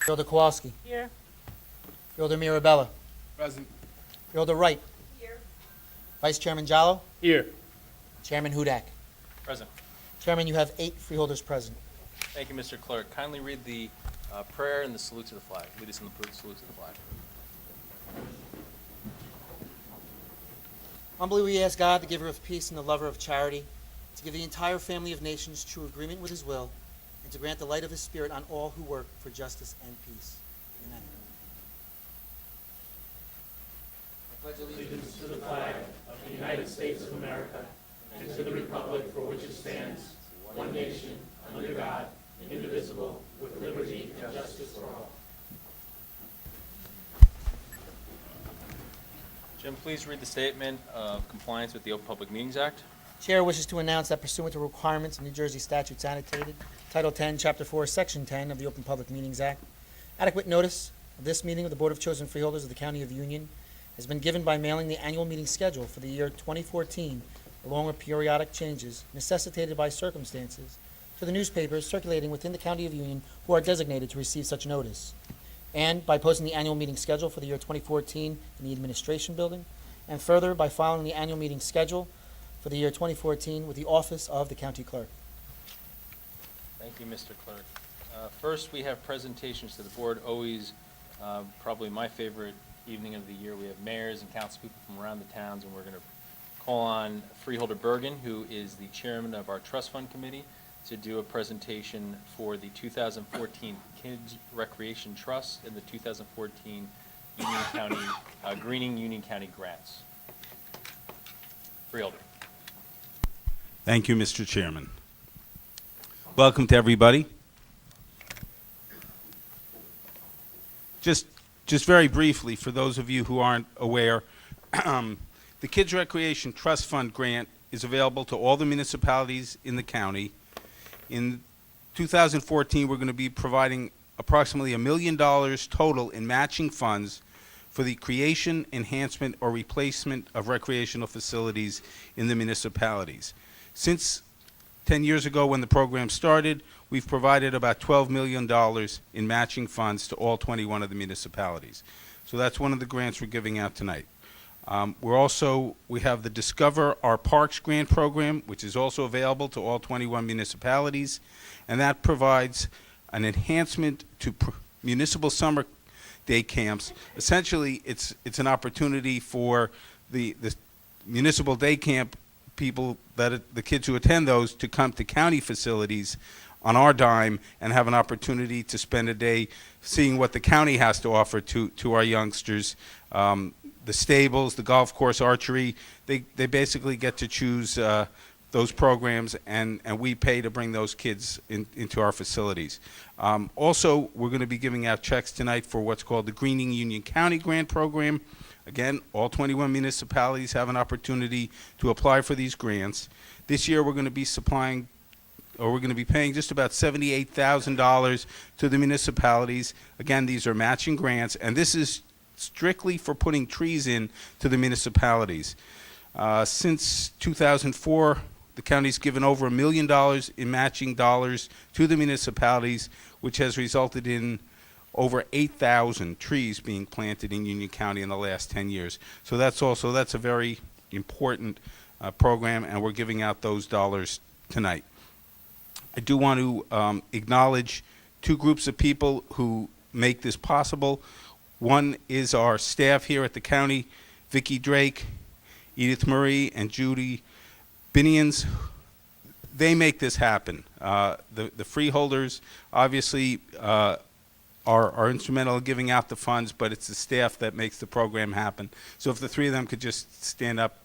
Freeholder Kowalski. Here. Freeholder Mirabella. Present. Freeholder Wright. Here. Vice Chairman Jallo. Here. Chairman Hudak. Present. Chairman, you have 8 freeholders present. Thank you, Mr. Clerk. Kindly read the prayer and the salute to the flag. Lead us in the salute to the flag. Humbly we ask God, the giver of peace and the lover of charity, to give the entire family of nations true agreement with his will, and to grant the light of his spirit on all who work for justice and peace. Amen. I pledge allegiance To the flag of the United States of America and to the republic for which it stands, one nation, under God, indivisible, with liberty and justice for all. Jim, please read the statement of compliance with the Open Public Meetings Act. Chair wishes to announce that pursuant to requirements of New Jersey statutes annotated, Title 10, Chapter 4, Section 10 of the Open Public Meetings Act, adequate notice of this meeting of the Board of Chosen Freeholders of the County of Union has been given by mailing the annual meeting schedule for the year 2014, along with periodic changes necessitated by circumstances, to the newspapers circulating within the County of Union who are designated to receive such notice, and by posting the annual meeting schedule for the year 2014 in the Administration Building, and further by filing the annual meeting schedule for the year 2014 with the Office of the County Clerk. Thank you, Mr. Clerk. First, we have presentations to the board. Always probably my favorite evening of the year. We have mayors and council people from around the towns, and we're going to call on Freeholder Bergen, who is the chairman of our Trust Fund Committee, to do a presentation for the 2014 Kids Recreation Trust and the 2014 Union County, Greening Union County Grants. Freeholder. Thank you, Mr. Chairman. Welcome to everybody. Just very briefly, for those of you who aren't aware, the Kids Recreation Trust Fund grant is available to all the municipalities in the county. In 2014, we're going to be providing approximately $1 million total in matching funds for the creation, enhancement, or replacement of recreational facilities in the municipalities. Since 10 years ago when the program started, we've provided about $12 million in matching funds to all 21 of the municipalities. So that's one of the grants we're giving out tonight. We have the Discover Our Parks grant program, which is also available to all 21 municipalities, and that provides an enhancement to municipal summer day camps. Essentially, it's an opportunity for the municipal day camp people, the kids who attend those, to come to county facilities on our dime and have an opportunity to spend a day seeing what the county has to offer to our youngsters. The stables, the golf course, archery, they basically get to choose those programs, and we pay to bring those kids into our facilities. Also, we're going to be giving out checks tonight for what's called the Greening Union County Grant Program. Again, all 21 municipalities have an opportunity to apply for these grants. This year, we're going to be paying just about $78,000 to the municipalities. Again, these are matching grants, and this is strictly for putting trees in to the municipalities. Since 2004, the county's given over $1 million in matching dollars to the municipalities, which has resulted in over 8,000 trees being planted in Union County in the last 10 years. So that's a very important program, and we're giving out those dollars tonight. I do want to acknowledge 2 groups of people who make this possible. One is our staff here at the county, Vicki Drake, Edith Murray, and Judy Binions. They make this happen. The freeholders obviously are instrumental in giving out the funds, but it's the staff that makes the program happen. So if the 3 of them could just stand up.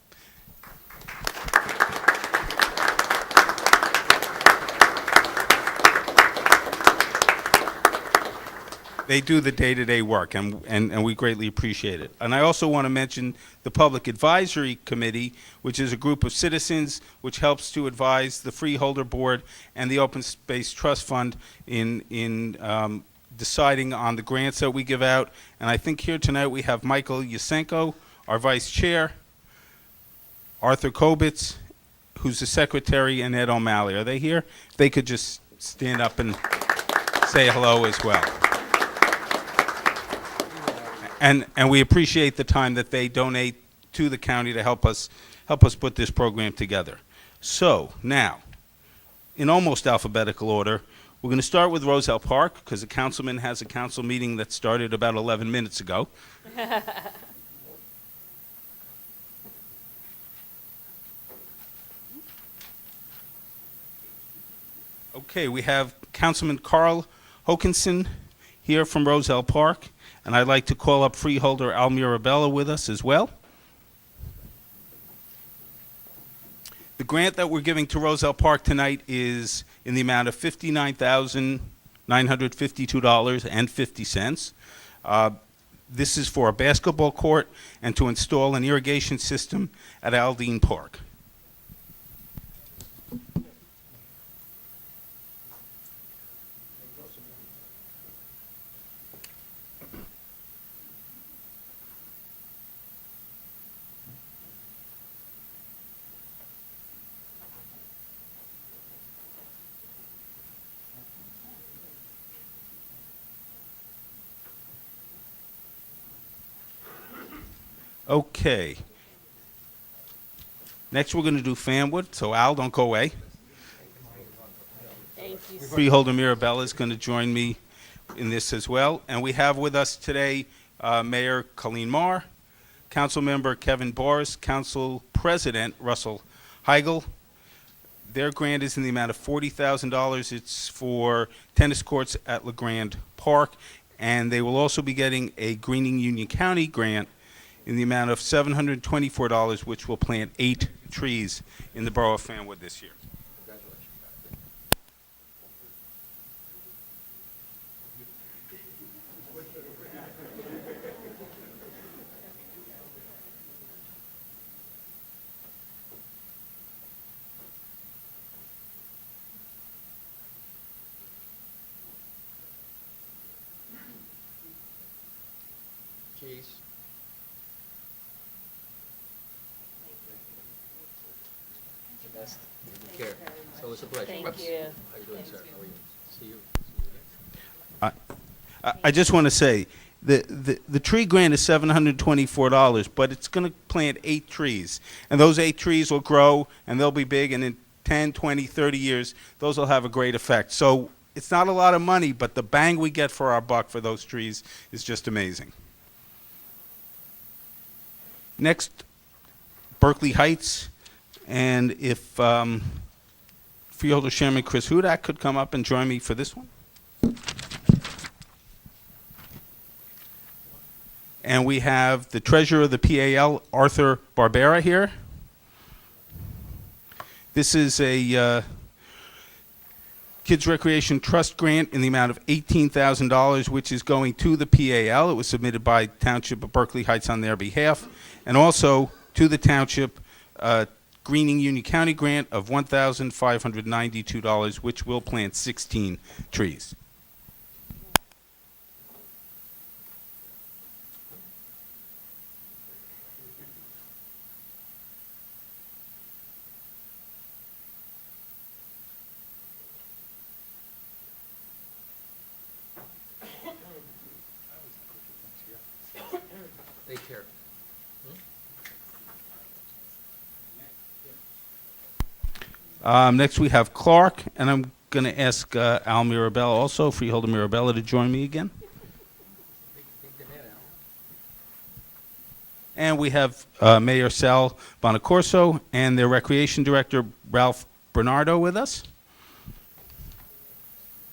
They do the day-to-day work, and we greatly appreciate it. And I also want to mention the Public Advisory Committee, which is a group of citizens which helps to advise the Freeholder Board and the Open Space Trust Fund in deciding on the grants that we give out. And I think here tonight we have Michael Yasenko, our Vice Chair, Arthur Kobitz, who's the Secretary, and Ed O'Malley. Are they here? They could just stand up and say hello as well. And we appreciate the time that they donate to the county to help us put this program together. So now, in almost alphabetical order, we're going to start with Roselle Park because the councilman has a council meeting that started about 11 minutes ago. Okay, we have Councilman Carl Hokinson here from Roselle Park, and I'd like to call up Freeholder Al Mirabella with us as well. The grant that we're giving to Roselle Park tonight is in the amount of $59,952.50. This is for a basketball court and to install an irrigation system at Aldine Park. Okay. Next, we're going to do Fanwood. So, Al, don't go away. Thank you. Freeholder Mirabella is going to join me in this as well. And we have with us today Mayor Colleen Marr, Councilmember Kevin Boris, Council President Russell Heigl. Their grant is in the amount of $40,000. It's for tennis courts at LeGrand Park. And they will also be getting a Greening Union County grant in the amount of $724, which will plant 8 trees in the borough of Fanwood this year. Cheese. The best. Take care. It's always a pleasure. Thank Whoops. you. How you doing, sir? How are you? See you. I just want to say, the tree grant is $724, but it's going to plant 8 trees. And those 8 trees will grow, and they'll be big, and in 10, 20, 30 years, those will have a great effect. So it's not a lot of money, but the bang we get for our buck for those trees is just amazing. Next, Berkeley Heights, and if Freeholder Chairman Chris Hudak could come up and join me for this one. And we have the treasurer of the PAL, Arthur Barbera, here. This is a Kids Recreation Trust grant in the amount of $18,000, which is going to the PAL. It was submitted by Township of Berkeley Heights on their behalf. And also to the Township Greening Union County grant of $1,592, which will plant 16 trees. Take care. Next we have Clark, and I'm going to ask Al Mirabella, also Freeholder Mirabella, to join me again. Take the net out. And we have Mayor Sal Bonacorso and their Recreation Director, Ralph Bernardo, with us.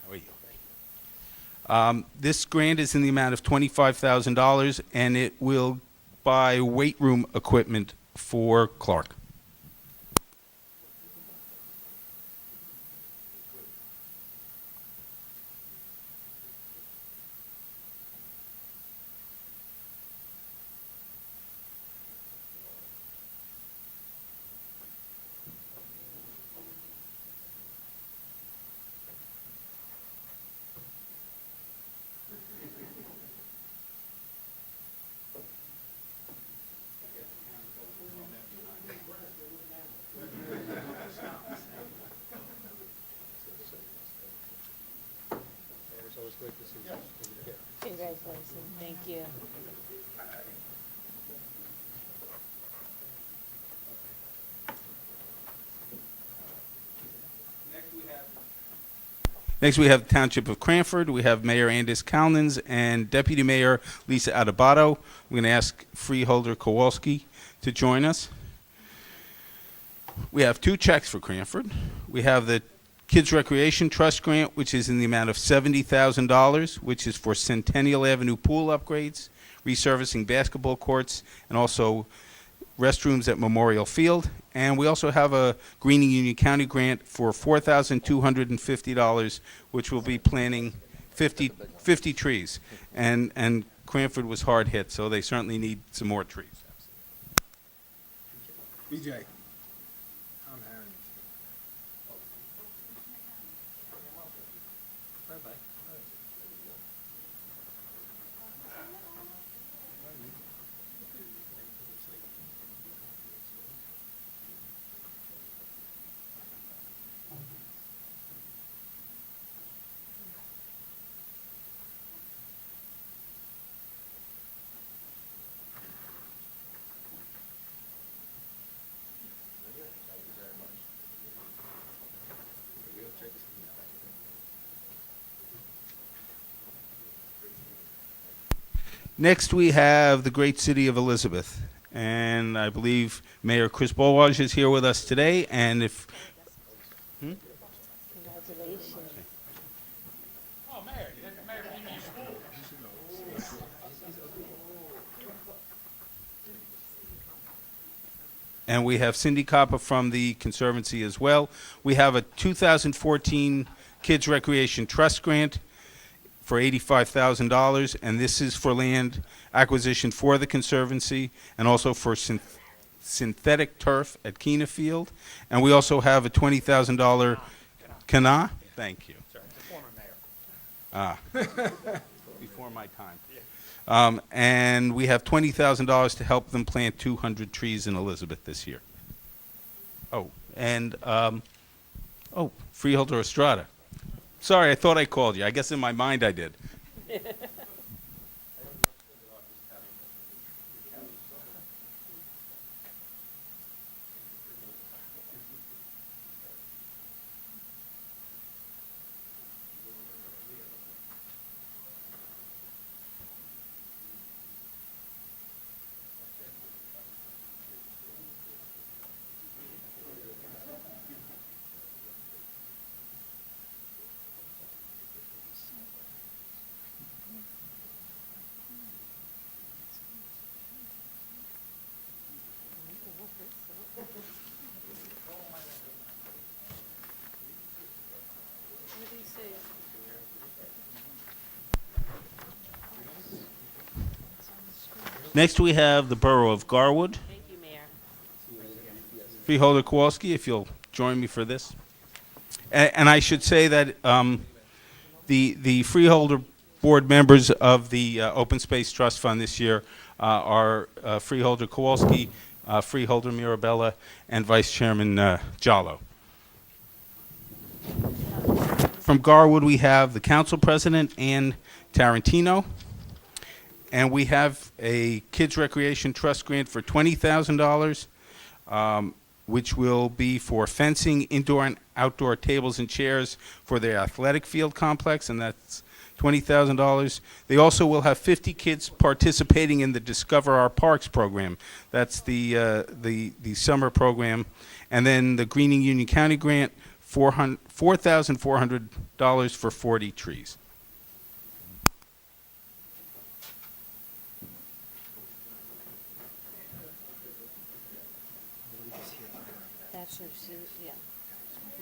How are you? This grant is in the amount of $25,000, and it will buy weight room equipment for Clark. It's always great to see you. Take care. Congratulations. Thank you. Next, we have the Township of Cranford. We have Mayor Andis Kalnins and Deputy Mayor Lisa Adebato. We're going to ask Freeholder Kowalski to join us. We have 2 checks for Cranford. We have the Kids Recreation Trust Grant, which is in the amount of $70,000, which is for Centennial Avenue pool upgrades, resurfacing basketball courts, and also restrooms at Memorial Field. And we also have a Greening Union County grant for $4,250, which will be planting 50 trees. And Cranford was hard hit, so they certainly need some more trees. BJ. Next, we have the great city of Elizabeth, and I believe Mayor Chris Bolwaj is here with us today. And if Congratulations. Oh, Mayor, Mayor, you school. and we have Cindy Coppa from the Conservancy as well. We have a 2014 Kids Recreation Trust Grant for $85,000, and this is for land acquisition for the Conservancy and also for synthetic turf at Keena Field. And we also have a $20,000 Kana. Thank you. Sorry, the former mayor. Before my time. And we have $20,000 to help them plant 200 trees in Elizabeth this year. Oh, and Freeholder Estrada. Sorry, I thought I called you. I guess in my mind I did. What do you say? Next, we have the Borough of Garwood. Thank you, Mayor. Freeholder Kowalski, if you'll join me for this. And I should say that the Freeholder board members of the Open Space Trust Fund this year are Freeholder Kowalski, Freeholder Mirabella, and Vice Chairman Jallo. From Garwood, we have the Council President, Ann Tarantino. And we have a Kids Recreation Trust Grant for $20,000, which will be for fencing, indoor and outdoor tables and chairs for their athletic field complex, and that's $20,000. They also will have 50 kids participating in the Discover Our Parks program. That's the summer program. And then the Greening Union County grant, $4,400 for 40 trees. That's your, yeah.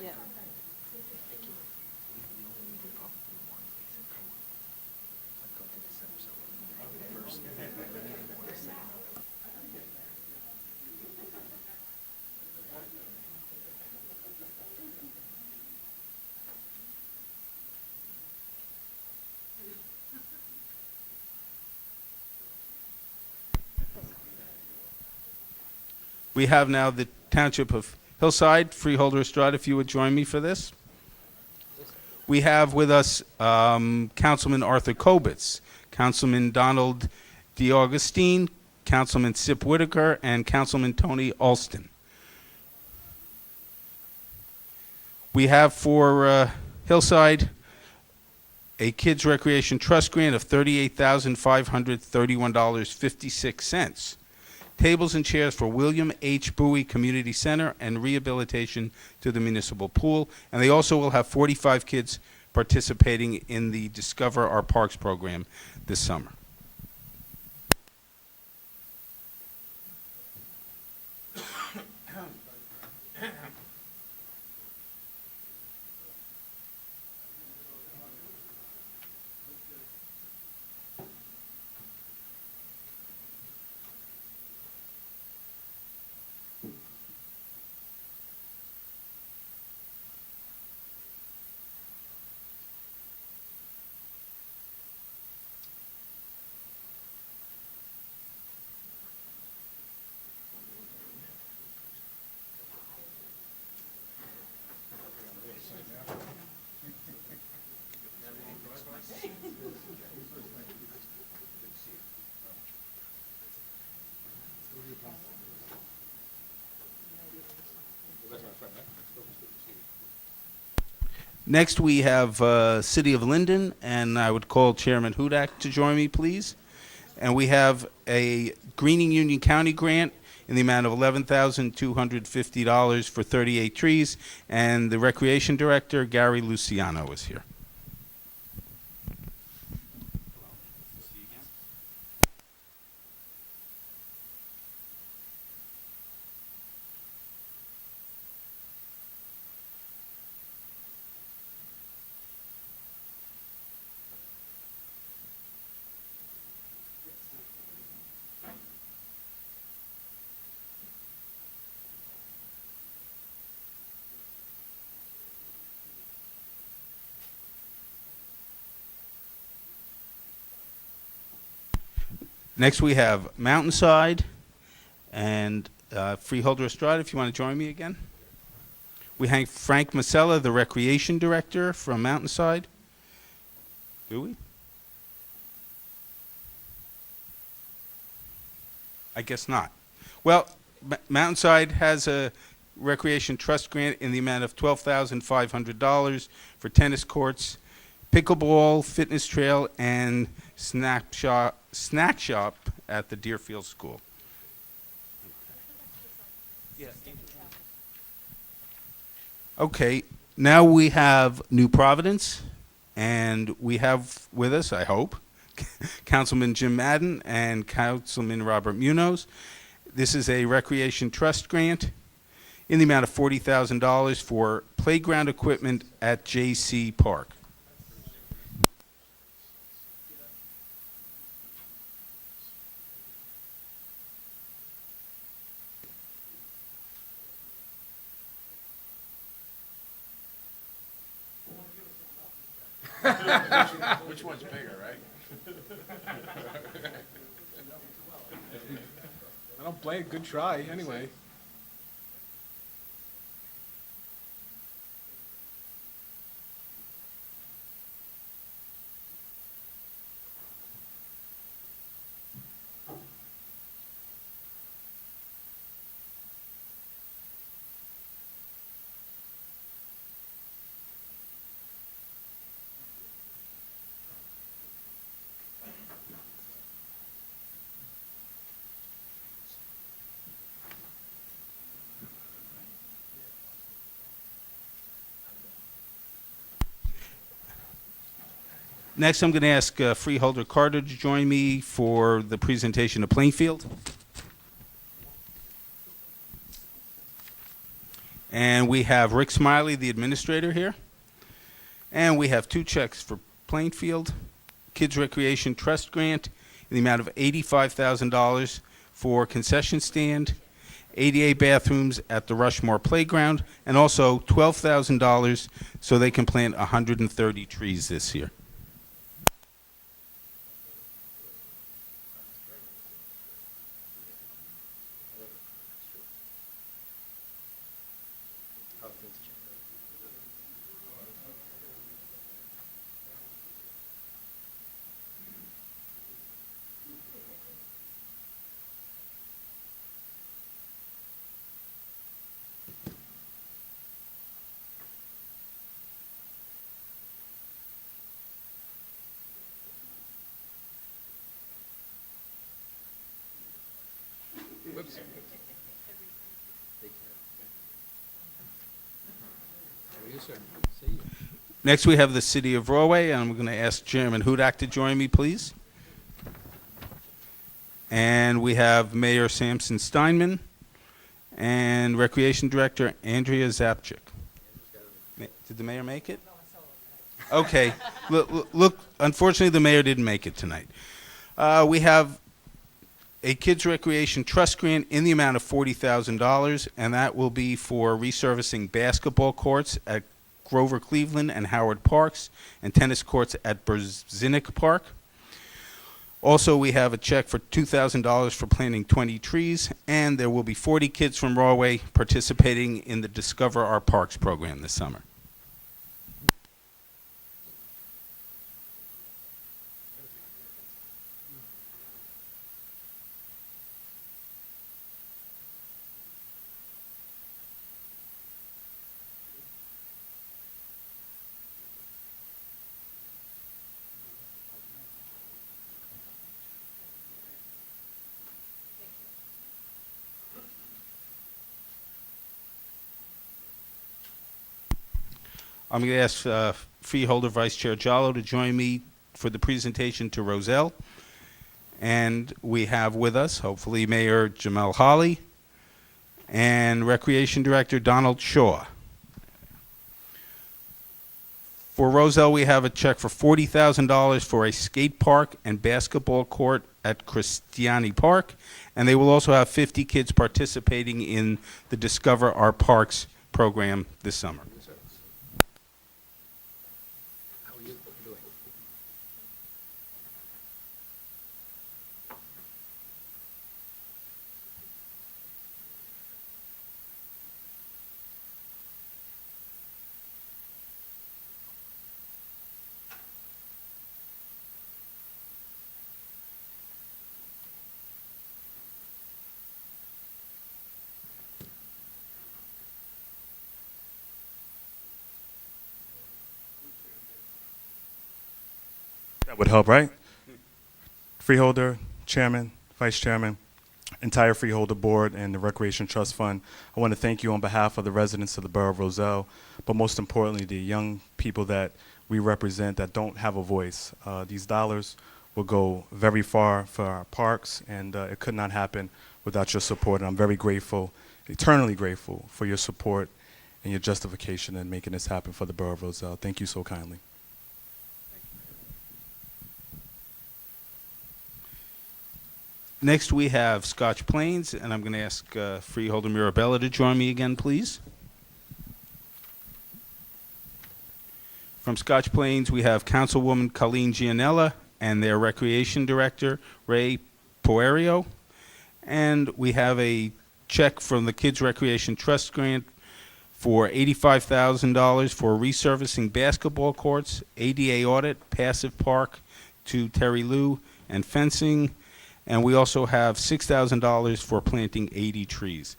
Yeah. We have now the Township of Hillside. Freeholder Estrada, if you would join me for this. We have with us Councilman Arthur Kobitz, Councilman Donald DeAugustine, Councilman Sip Whitaker, and Councilman Tony Alston. We have for Hillside a Kids Recreation Trust grant of $38,531.56. Tables and chairs for William H. Bowie Community Center and rehabilitation to the municipal pool. And they also will have 45 kids participating in the Discover Our Parks program this summer. Next, we have City of Linden, and I would call Chairman Hudak to join me, please. And we have a Greening Union County grant in the amount of $11,250 for 38 trees, and the Recreation Director, Gary Luciano, is here. Next, we have Mountainside and Freeholder Estrada, if you want to join me again. We have Frank Masella, the Recreation Director from Mountainside. Do we? I guess not. Well, Mountainside has a Recreation Trust grant in the amount of $12,500 for tennis courts, pickleball, fitness trail, and snack shop at the Deerfield School. Okay, now we have New Providence, and we have with us, I hope, Councilman Jim Madden and Councilman Robert Munoz. This is a Recreation Trust grant in the amount of $40,000 for playground equipment at J.C. Park. Which one's bigger, right? I don't blame. Good try, anyway. Next, I'm going to ask Freeholder Carter to join me for the presentation of Plainfield. And we have Rick Smiley, the administrator, here. And we have two checks for Plainfield. Kids Recreation Trust grant in the amount of $85,000 for concession stand, ADA bathrooms at the Rushmore Playground, and also $12,000 so they can plant 130 trees this year. Whoops. Yes, sir. See you. Next, we have the City of Raway, and I'm going to ask Chairman Hudak to join me, please. And we have Mayor Samson Steinman and Recreation Director Andrea Zapchik. Did the mayor make it? Okay. Look, unfortunately, the mayor didn't make it tonight. We have a Kids Recreation Trust Grant in the amount of $40,000, and that will be for resurfacing basketball courts at Grover Cleveland and Howard Parks, and tennis courts at Berzinnik Park. Also, we have a check for $2,000 for planting 20 trees, and there will be 40 kids from Raway participating in the Discover Our Parks program this summer. I'm going to ask Freeholder Vice Chair Jallo to join me for the presentation to Roselle. And we have with us, hopefully, Mayor Jamel Holly and Recreation Director Donald Shaw. For Roselle, we have a check for $40,000 for a skate park and basketball court at Christiani Park. And they will also have 50 kids participating in the Discover Our Parks program this summer. How are you doing? That would help, right? Freeholder, Chairman, Vice Chairman, entire Freeholder Board, and the Recreation Trust Fund. I want to thank you on behalf of the residents of the Borough of Roselle, but most importantly, the young people that we represent that don't have a voice. These dollars will go very far for our parks, and it could not happen without your support. And I'm very grateful, eternally grateful, for your support and your justification in making this happen for the Borough of Roselle. Thank you so kindly. Next, we have Scotch Plains, and I'm going to ask Freeholder Mirabella to join me again, please. From Scotch Plains, we have Councilwoman Colleen Gianella and their Recreation Director, Ray Poerio. And we have a check from the Kids Recreation Trust Grant for $85,000 for resurfacing basketball courts, ADA audit, passive park to Terry Lou, and fencing. And we also have $6,000 for planting 80 trees.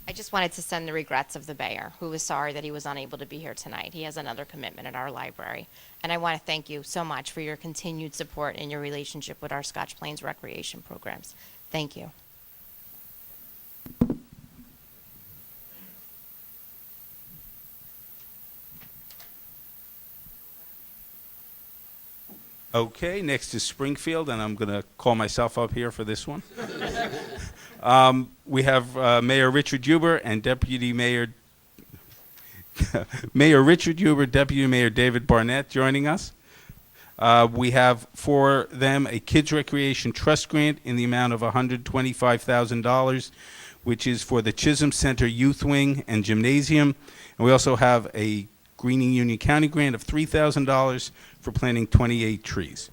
I just wanted to send the regrets of the mayor, who was sorry that he was unable to be here tonight. He has another commitment at our library. And I want to thank you so much for your continued support and your relationship with our Scotch Plains recreation programs. Thank you. Okay, next is Springfield, and I'm going to call myself up here for this one. We have Mayor Richard Huber and Deputy Mayor Mayor Richard Huber, Deputy Mayor David Barnett joining us. We have for them a Kids Recreation Trust Grant in the amount of $125,000, which is for the Chisholm Center Youth Wing and Gymnasium. And we also have a Greening Union County grant of $3,000 for planting 28 trees.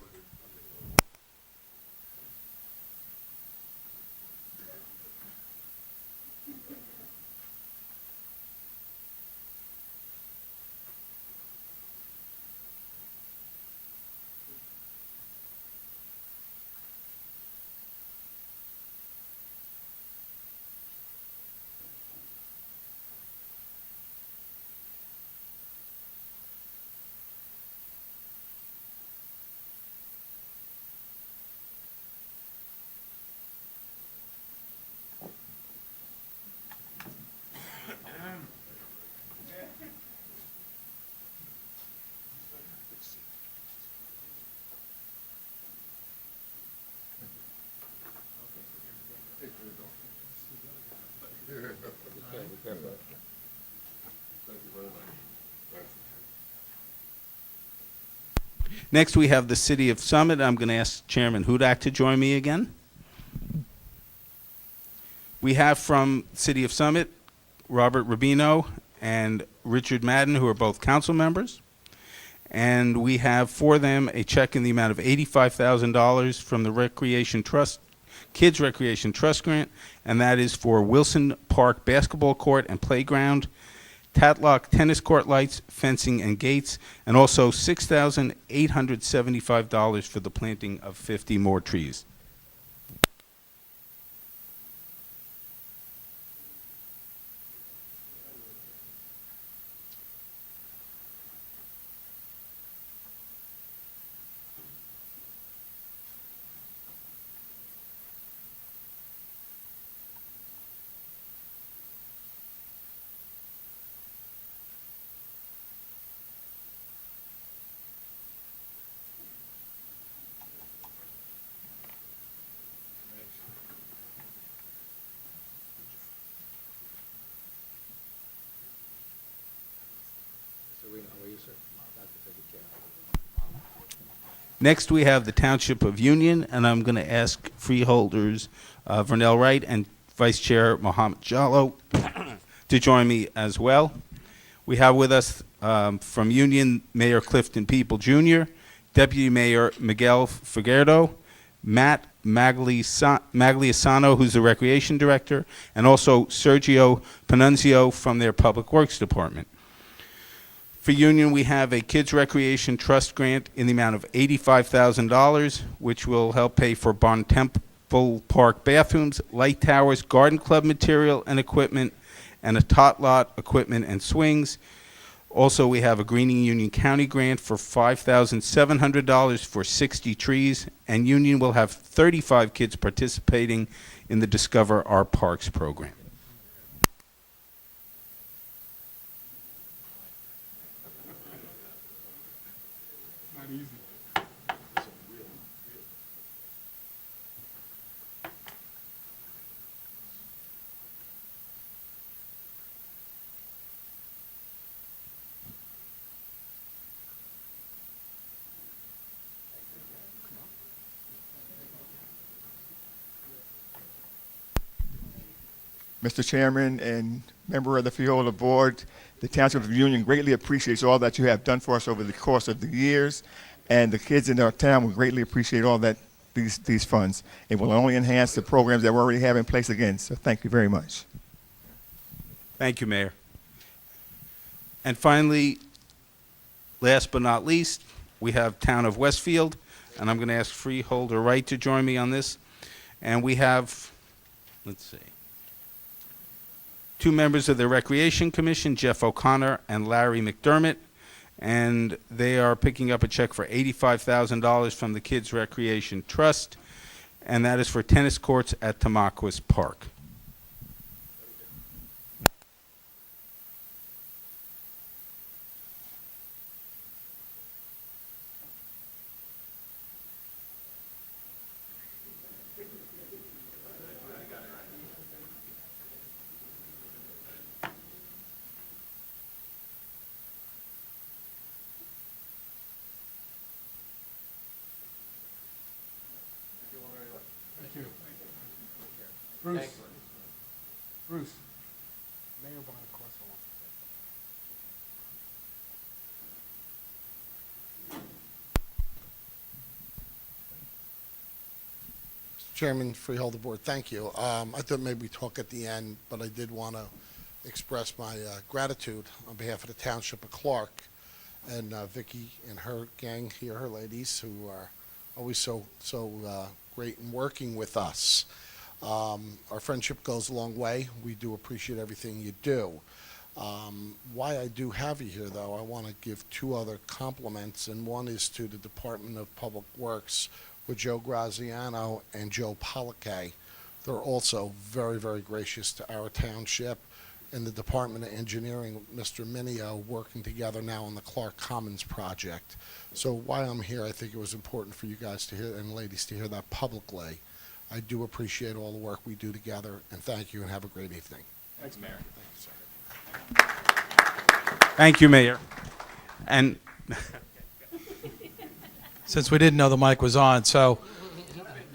Next, we have the City of Summit. I'm going to ask Chairman Hudak to join me again. We have from City of Summit, Robert Rubino and Richard Madden, who are both council members. And we have for them a check in the amount of $85,000 from the Recreation Trust, Kids Recreation Trust Grant, and that is for Wilson Park Basketball Court and Playground, Tatlock Tennis Court lights, fencing, and gates, and also $6,875 for the planting of 50 more trees. Mr. Reno, how are you, sir? Dr. Secretary. Next, we have the Township of Union, and I'm going to ask freeholders Vernell Wright and Vice Chair Mohammed Jallo to join me as well. We have with us from Union Mayor Clifton People Jr., Deputy Mayor Miguel Figueredo, Matt Magliasano, who's the Recreation Director, and also Sergio Panunzio from their Public Works Department. For Union, we have a Kids Recreation Trust grant in the amount of $85,000, which will help pay for Bon Temple Park bathrooms, light towers, garden club material and equipment, and a tot lot equipment and swings. Also, we have a Greening Union County grant for $5,700 for 60 trees, and Union will have 35 kids participating in the Discover Our Parks program. Mr. Chairman and member of the Freeholder Board, the Township of Union greatly appreciates all that you have done for us over the course of the years, and the kids in our town will greatly appreciate all that these funds. It will only enhance the programs that we already have in place again, so thank you very much. Thank you, Mayor. And finally, last but not least, we have Town of Westfield, and I'm going to ask Freeholder Wright to join me on this. And we have, let's see, two members of the Recreation Commission, Jeff O'Connor and Larry McDermott, and they are picking up a check for $85,000 from the Kids Recreation Trust, and that is for tennis courts at Tamaquas Park. Bruce. Bruce. Mayor Bonaccorso. Chairman, Freeholder Board, thank you. I thought maybe we talk at the end, but I did want to express my gratitude on behalf of the Township of Clark and Vicky and her gang here, her ladies, who are always so great in working with us. Our friendship goes a long way. We do appreciate everything you do. Why I do have you here, though, I want to give two other compliments, and one is to the Department of Public Works with Joe Graziano and Joe Polacay. They're also very, very gracious to our township. And the Department of Engineering, Mr. Minio, working together now on the Clark Commons project. So while I'm here, I think it was important for you guys to hear, and ladies, to hear that publicly. I do appreciate all the work we do together, and thank you, and have a great evening. Thanks, Mayor. Thank you, sir. Thank you, Mayor. And since we didn't know the mic was on. So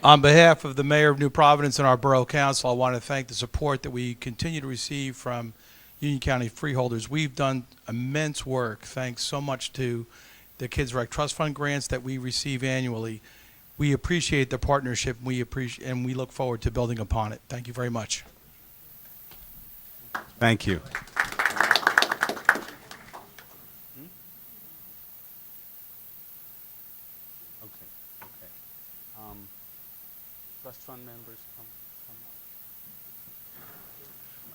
on behalf of the Mayor of New Providence and our Borough Council, I want to thank the support that we continue to receive from Union County freeholders. We've done immense work, thanks so much to the Kids Rec Trust Fund grants that we receive annually. We appreciate the partnership, and we look forward to building upon it. Thank you very much. Thank you. Trust fund members come up.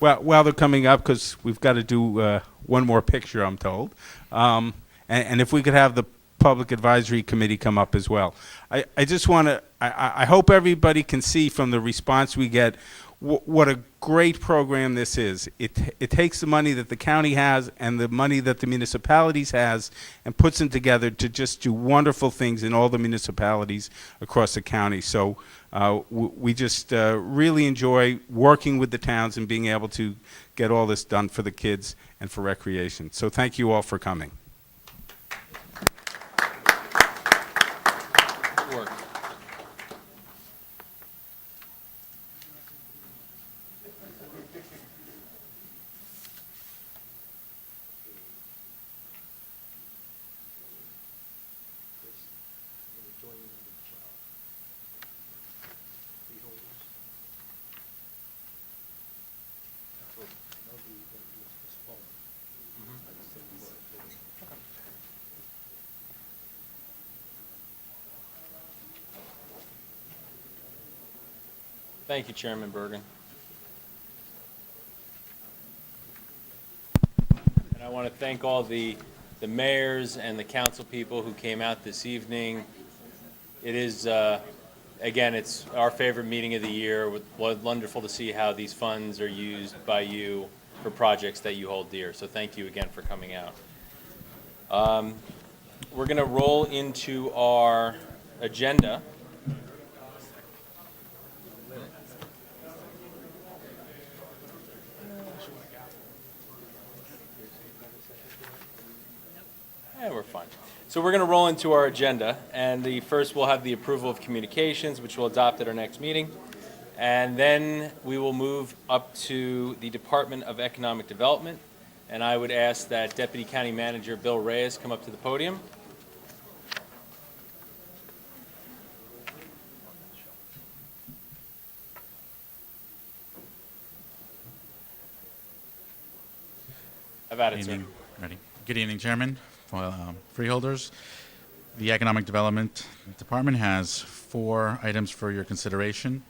Well, while they're coming up, because we've got to do one more picture, I'm told. And if we could have the Public Advisory Committee come up as well. I just want to, I hope everybody can see from the response we get what a great program this is. It takes the money that the county has and the money that the municipalities has and puts them together to just do wonderful things in all the municipalities across the county. So we just really enjoy working with the towns and being able to get all this done for the kids and for recreation. So thank you all for coming. Good work. Thank you, Chairman Bergen. And I want to thank all the mayors and the council people who came out this evening. It is, again, it's our favorite meeting of the year. It was wonderful to see how these funds are used by you for projects that you hold dear. So thank you again for coming out. We're going to roll into our agenda. Yeah, we're fine. So we're going to roll into our agenda, and the first we'll have the approval of communications, which we'll adopt at our next meeting, and then we will move up to the Department of Economic Development, and I would ask that Deputy County Manager Bill Reyes come up to the podium. Have at it, sir. Ready. Good evening, Chairman, freeholders. The Economic Development Department has 4 items for your consideration.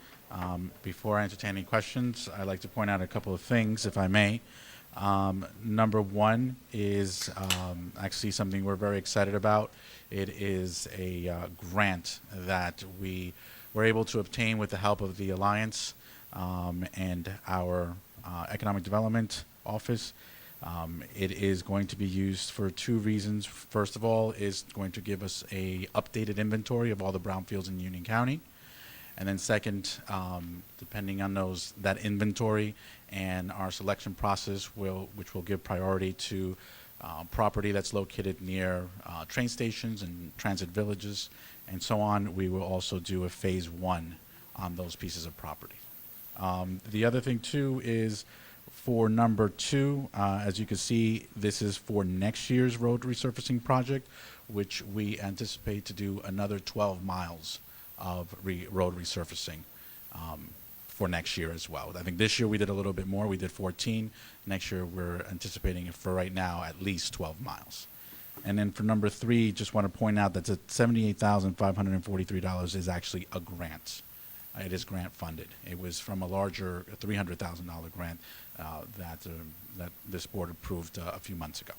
Before I entertain any questions, I'd like to point out a couple of things, if I may. Number 1 is actually something we're very excited about. It is a grant that we were able to obtain with the help of the Alliance and our Economic Development Office. It is going to be used for 2 reasons. First of all, is going to give us a updated inventory of all the brownfields in Union County. And then second, depending on that inventory and our selection process, which will give priority to property that's located near train stations and transit villages and so on, we will also do a phase 1 on those pieces of property. The other thing too is, for number 2, as you can see, this is for next year's road resurfacing project, which we anticipate to do another 12 miles of road resurfacing for next year as well. I think this year we did a little bit more. We did 14. Next year we're anticipating, for right now, at least 12 miles. And then for number 3, just want to point out that the $78,543 is actually a grant. It is grant funded. It was from a larger $300,000 grant that this board approved a few months ago.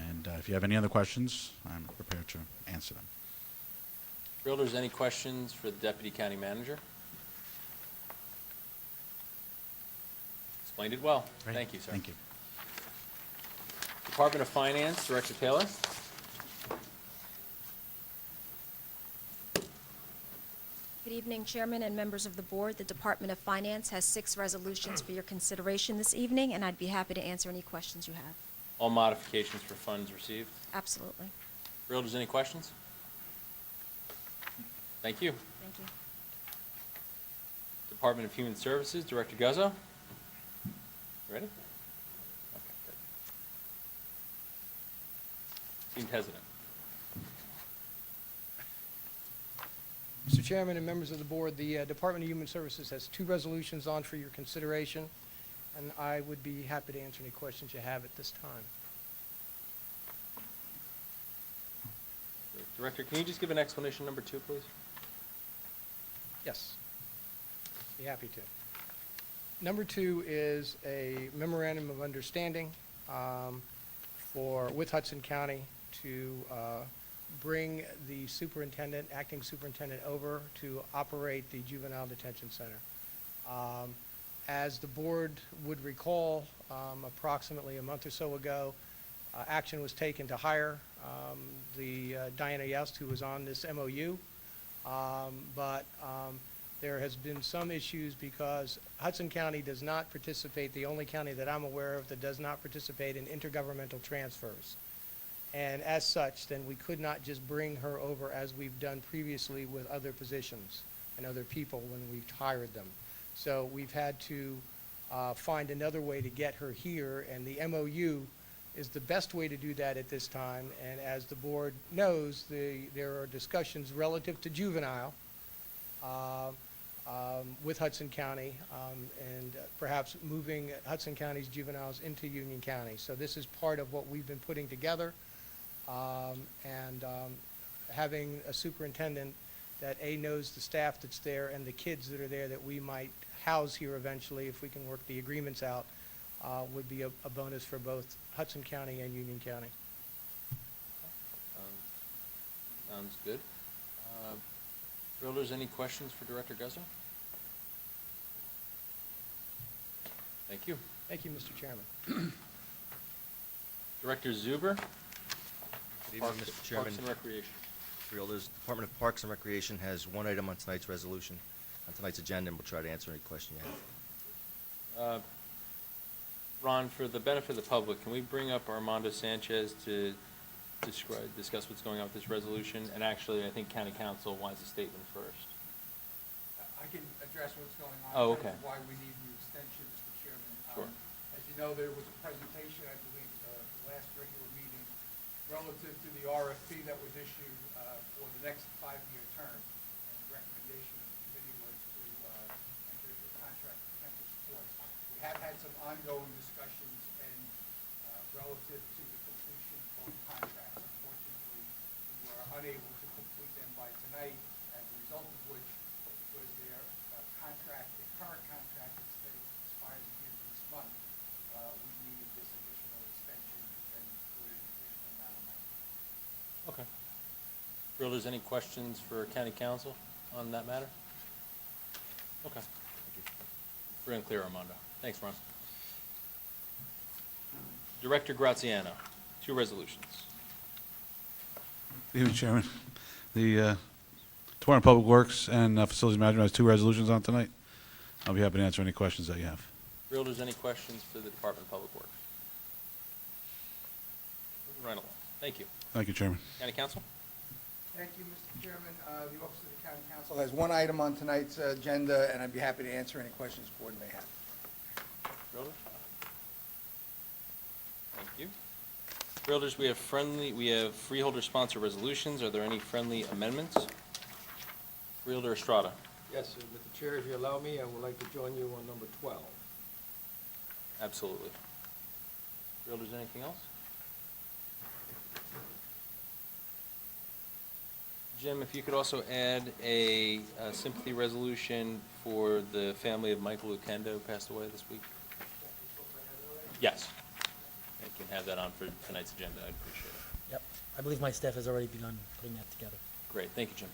And if you have any other questions, I'm prepared to answer them. Realtors, any questions for the Deputy County Manager? Explained it well. Great. Thank you, sir. Thank you. Department of Finance, Director Taylor. Good evening, Chairman and members of the board. The Department of Finance has 6 resolutions for your consideration this evening, and I'd be happy to answer any questions you have. All modifications for funds received. Absolutely. Realtors, any questions? Thank you. Thank you. Department of Human Services, Director Guzzo. Ready? Okay, good. Seemed hesitant. Mr. Chairman and members of the board, the Department of Human Services has 2 resolutions on for your consideration, and I would be happy to answer any questions you have at this time. Director, can you just give an explanation number 2, please? Yes, be happy to. Number 2 is a memorandum of understanding with Hudson County to bring the acting superintendent over to operate the juvenile detention center. As the board would recall, approximately a month or so ago, action was taken to hire the Diana Youst, who was on this MOU, but there has been some issues because Hudson County does not participate, the only county that I'm aware of that does not participate in intergovernmental transfers. And as such, then we could not just bring her over as we've done previously with other positions and other people when we've hired them. So we've had to find another way to get her here, and the MOU is the best way to do that at this time. And as the board knows, there are discussions relative to juvenile with Hudson County and perhaps moving Hudson County's juveniles into Union County. So this is part of what we've been putting together. Having a superintendent that knows the staff that's there and the kids that are there that we might house here eventually, if we can work the agreements out, would be a bonus for both Hudson County and Union County. Sounds good. Freeholders, any questions for Director Guzzo? Thank you. Thank you, Mr. Chairman. Director Zuber. Good evening, Mr. Chairman. Parks and Recreation. Freeholders, Department of Parks and Recreation has 1 item on tonight's resolution, on tonight's agenda, and we'll try to answer any question you have. Ron, for the benefit of the public, can we bring up Armando Sanchez to discuss what's going on with this resolution? And actually, I think County Council wants a statement first. I can address what's going on. Oh, okay. Why we need the extension, Mr. Chairman. Sure. As you know, there was a presentation, I believe, the last regular meeting relative to the RFP that was issued for the next 5-year term. And the recommendation of the committee was to enter into a contract with Temple Sports. We have had some ongoing discussions and relative to the completion of both contracts. Unfortunately, we were unable to complete them by tonight, as a result of which, because their contract, the current contract expires at the end of this month, we needed this additional extension and put an additional amount of money. Okay. Freeholders, any questions for County Council on that matter? Okay. Free and clear, Armando. Thanks, Ron. Director Graziano, 2 resolutions. Good evening, Chairman. The Department of Public Works and Facilities Management has 2 resolutions on tonight. I'll be happy to answer any questions that you have. Freeholders, any questions for the Department of Public Works? Moving right along. Thank you. Thank you, Chairman. County Council? Thank you, Mr. Chairman. The Office of the County Council has 1 item on tonight's agenda, and I'd be happy to answer any questions the board may have. Freeholders? Thank you. Freeholders, we have freeholder sponsor resolutions. Are there any friendly amendments? Freeholder Estrada. Yes, sir. Mr. Chair, if you allow me, I would like to join you on number 12. Absolutely. Freeholders, anything else? Jim, if you could also add a sympathy resolution for the family of Michael Lukendo, who passed away this week. Yes. I can have that on for tonight's agenda. I'd appreciate it. Yep. I believe my staff has already begun putting that together. Great. Thank you, Jim.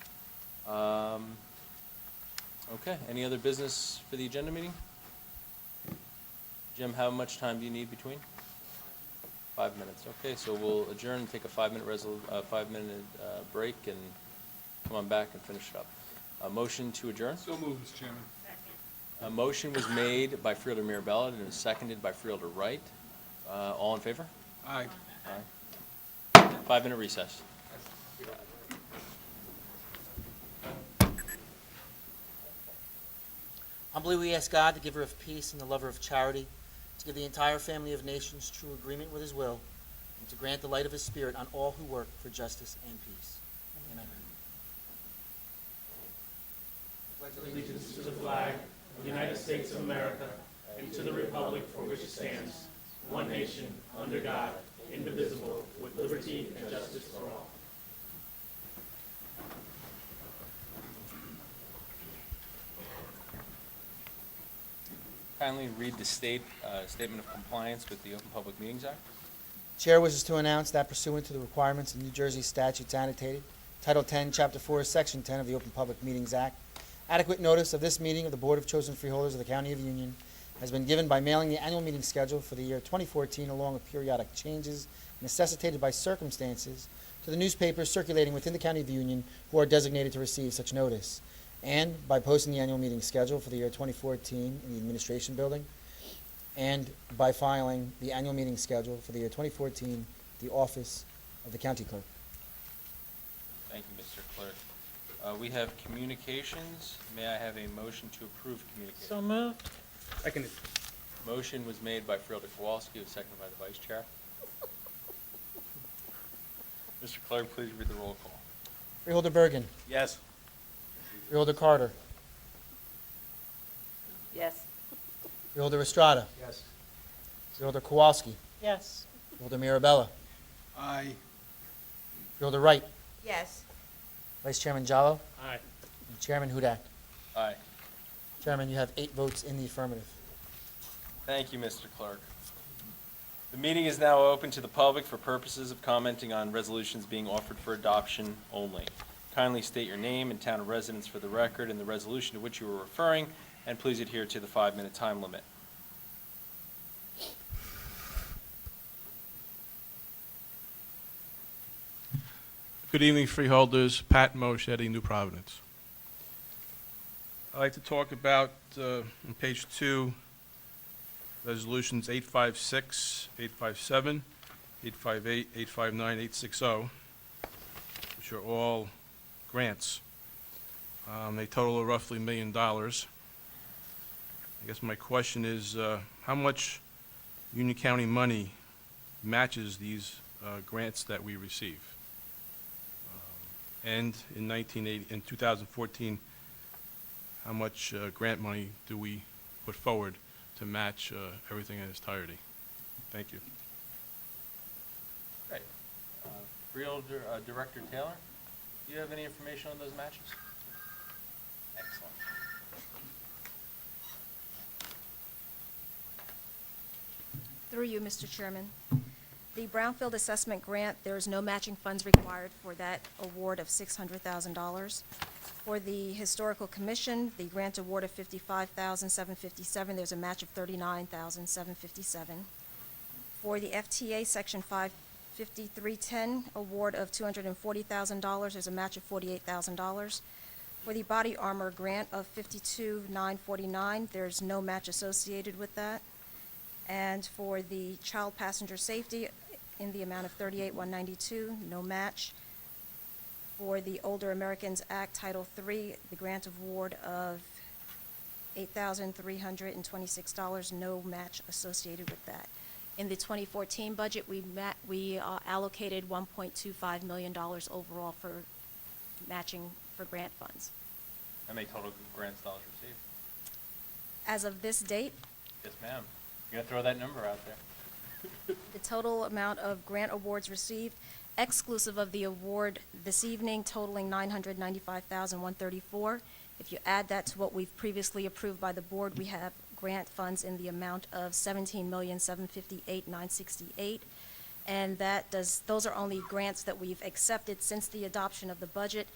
Okay. Any other business for the agenda meeting? Jim, how much time do you need between? 5 minutes. Okay, so we'll adjourn and take a 5-minute break and come on back and finish it up. A motion to adjourn? So moved, Mr. Chairman. A motion was made by Freeholder Mirabella and was seconded by Freeholder Wright. All in favor? Aye. Aye. 5-minute recess. Humbly we ask God, the giver of peace and the lover of charity, to give the entire family of nations true agreement with his will, and to grant the light of his Spirit on all who work for justice and peace. Amen. Allegiance to the flag of the United States of America and to the republic for which it stands, one nation, under God, indivisible, with liberty and justice for all. Kindly read the statement of compliance with the Open Public Meetings Act. Chair wishes to announce that pursuant to the requirements of New Jersey statutes annotated, Title 10, Chapter 4, Section 10 of the Open Public Meetings Act, adequate notice of this meeting of the Board of Chosen Freeholders of the County of Union has been given by mailing the annual meeting schedule for the year 2014 along with periodic changes necessitated by circumstances to the newspapers circulating within the County of Union who are designated to receive such notice, and by posting the annual meeting schedule for the year 2014 in the Administration Building, and by filing the annual meeting schedule for the year 2014 at the Office of the County Clerk. Thank you, Mr. Clerk. We have communications. May I have a motion to approve communications? So moved. Seconded. Motion was made by Freeholder Kowalski, was seconded by the Vice Chair. Mr. Clerk, please read the roll call. Freeholder Bergen. Yes. Freeholder Carter. Yes. Freeholder Estrada. Yes. Freeholder Kowalski. Yes. Freeholder Mirabella. Aye. Freeholder Wright. Yes. Vice Chairman Jallo. Aye. And Chairman Hudak. Aye. Chairman, you have 8 votes in the affirmative. Thank you, Mr. Clerk. The meeting is now open to the public for purposes of commenting on resolutions being offered for adoption only. Kindly state your name and town of residence for the record and the resolution to which you are referring, and please adhere to the 5-minute time limit. Good evening, Freeholders. Pat Moschetti, New Providence. I'd like to talk about, on page 2, resolutions 856, 857, 858, 859, 860, which are all grants. They total roughly $1 million. I guess my question is, how much Union County money matches these grants that we receive? And in 2014, how much grant money do we put forward to match everything in its entirety? Thank you. Okay. Freeholder Director Taylor, do you have any information on those matches? Excellent. Through you, Mr. Chairman. The Brownfield Assessment Grant, there is no matching funds required for that award of $600,000. For the Historical Commission, the grant award of $55,757, there's a match of $39,757. For the FTA Section 55310 award of $240,000, there's a match of $48,000. For the Body Armor grant of $52,949, there's no match associated with that. And for the Child Passenger Safety in the amount of $38,192, no match. For the Older Americans Act Title III, the grant award of $8,326, no match associated with that. In the 2014 budget, we allocated $1.25 million overall for matching for grant funds. How many total grants dollars received? As of this date, Yes, ma'am. You're going to throw that number out there. the total amount of grant awards received, exclusive of the award this evening totaling $995,134. If you add that to what we've previously approved by the board, we have grant funds in the amount of $17,758,968. And those are only grants that we've accepted since the adoption of the budget.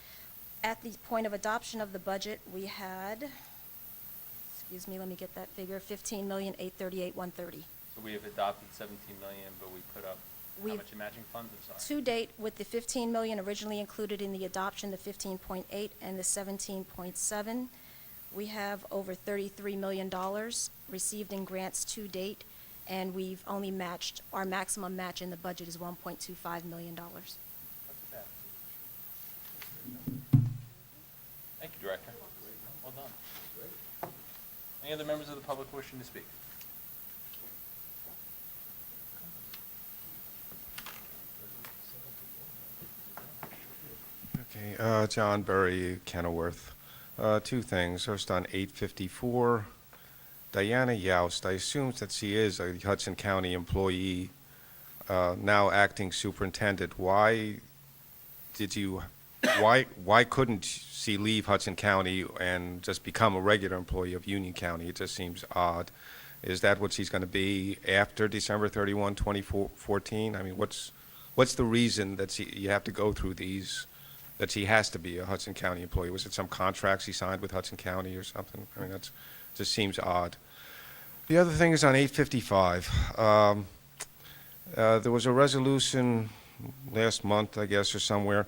At the point of adoption of the budget, we had, excuse me, let me get that figure, $15,838,130. So we have adopted $17 million, but we put up how much in matching funds? I'm sorry. To date, with the $15 million originally included in the adoption, the 15.8 and the 17.7, we have over $33 million received in grants to date, and we've only matched, our maximum match in the budget is $1.25 million. That's bad. Thank you, Director. Well done. Any other members of the public wishing to speak? Okay, John Burry, Kenilworth. Two things. First on 854, Diana Youst. I assume that she is a Hudson County employee, now acting superintendent. Why couldn't she leave Hudson County and just become a regular employee of Union County? It just seems odd. Is that what she's going to be after December 31, 2014? I mean, what's the reason that you have to go through these, that she has to be a Hudson County employee? Was it some contract she signed with Hudson County or something? I mean, that's just seems odd. The other thing is on 855. There was a resolution last month, I guess, or somewhere,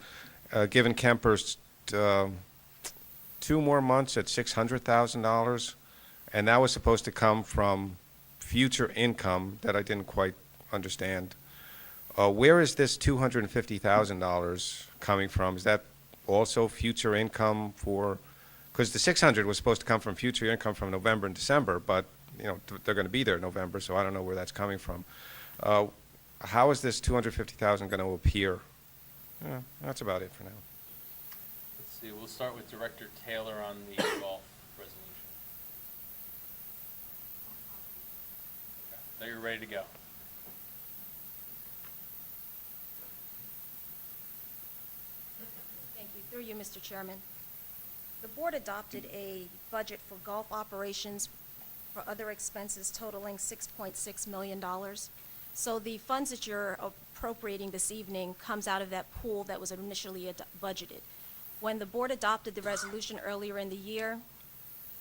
giving Kempers 2 more months at $600,000, and that was supposed to come from future income that I didn't quite understand. Where is this $250,000 coming from? Is that also future income for, because the 600 was supposed to come from future income from November and December, but you know they're going to be there in November, so I don't know where that's coming from. How is this $250,000 going to appear? Yeah, that's about it for now. Let's see, we'll start with Director Taylor on the golf resolution. Okay, now you're ready to go. Thank you. Through you, Mr. Chairman. The board adopted a budget for golf operations for other expenses totaling $6.6 million. So the funds that you're appropriating this evening comes out of that pool that was initially budgeted. When the board adopted the resolution earlier in the year,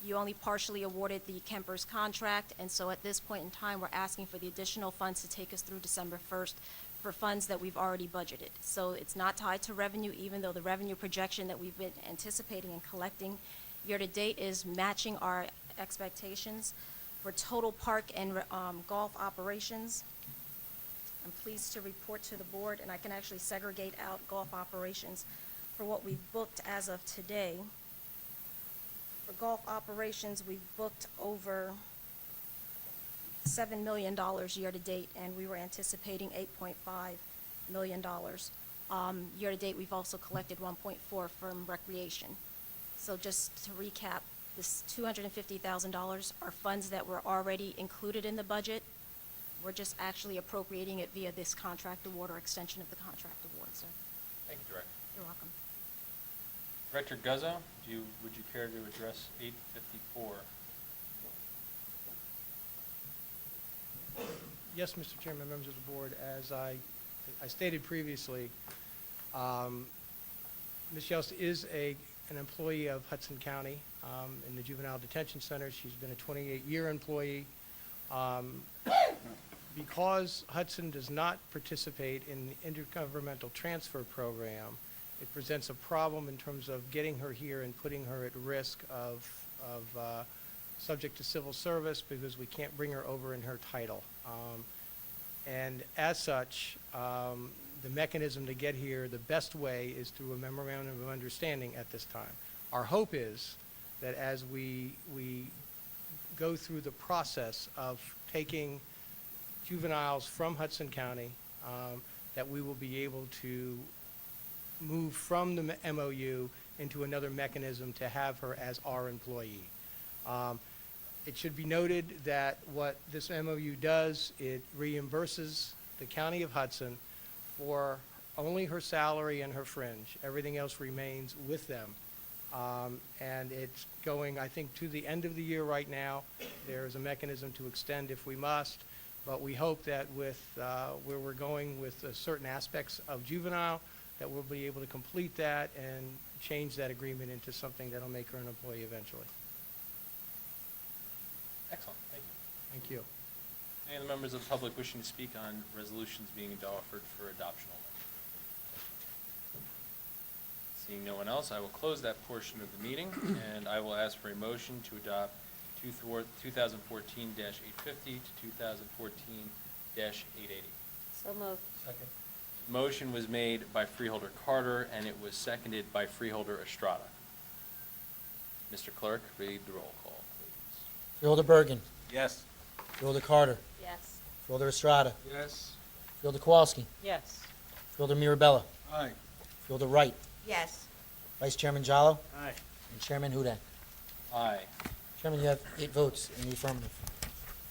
you only partially awarded the Kempers contract, and so at this point in time, we're asking for the additional funds to take us through December 1st for funds that we've already budgeted. So it's not tied to revenue, even though the revenue projection that we've been anticipating and collecting year-to-date is matching our expectations for total park and golf operations. I'm pleased to report to the board, and I can actually segregate out golf operations for what we've booked as of today. For golf operations, we've booked over $7 million year-to-date, and we were anticipating $8.5 million. Year-to-date, we've also collected $1.4 from recreation. So just to recap, this $250,000 are funds that were already included in the budget. We're just actually appropriating it via this contract award or extension of the contract award, sir. Thank you, Director. You're welcome. Director Guzzo, would you care to address 854? Yes, Mr. Chairman, members of the board, as I stated previously, Ms. Yost is an employee of Hudson County in the Juvenile Detention Center. She's been a 28-year employee. Because Hudson does not participate in the intergovernmental transfer program, it presents a problem in terms of getting her here and putting her at risk of subject to civil service because we can't bring her over in her title. And as such, the mechanism to get here, the best way is through a memorandum of understanding at this time. Our hope is that as we go through the process of taking juveniles from Hudson County, that we will be able to move from the MOU into another mechanism to have her as our employee. It should be noted that what this MOU does, it reimburses the County of Hudson for only her salary and her fringe. Everything else remains with them. And it's going, I think, to the end of the year right now. There is a mechanism to extend if we must, but we hope that with where we're going with certain aspects of juvenile, that we'll be able to complete that and change that agreement into something that'll make her an employee eventually. Excellent, thank you. Thank you. Any other members of the public wishing to speak on resolutions being offered for adoption only? Seeing no one else, I will close that portion of the meeting, and I will ask for a motion to adopt 2014-850 to 2014-880. So moved. Second. Motion was made by Freeholder Carter, and it was seconded by Freeholder Estrada. Mr. Clerk, read the roll call, please. Freeholder Bergen. Yes. Freeholder Carter. Yes. Freeholder Estrada. Yes. Freeholder Kowalski. Yes. Freeholder Mirabella. Aye. Freeholder Wright. Yes. Vice Chairman Jallo. Aye. And Chairman Hudak. Aye. Chairman, you have 8 votes in the affirmative.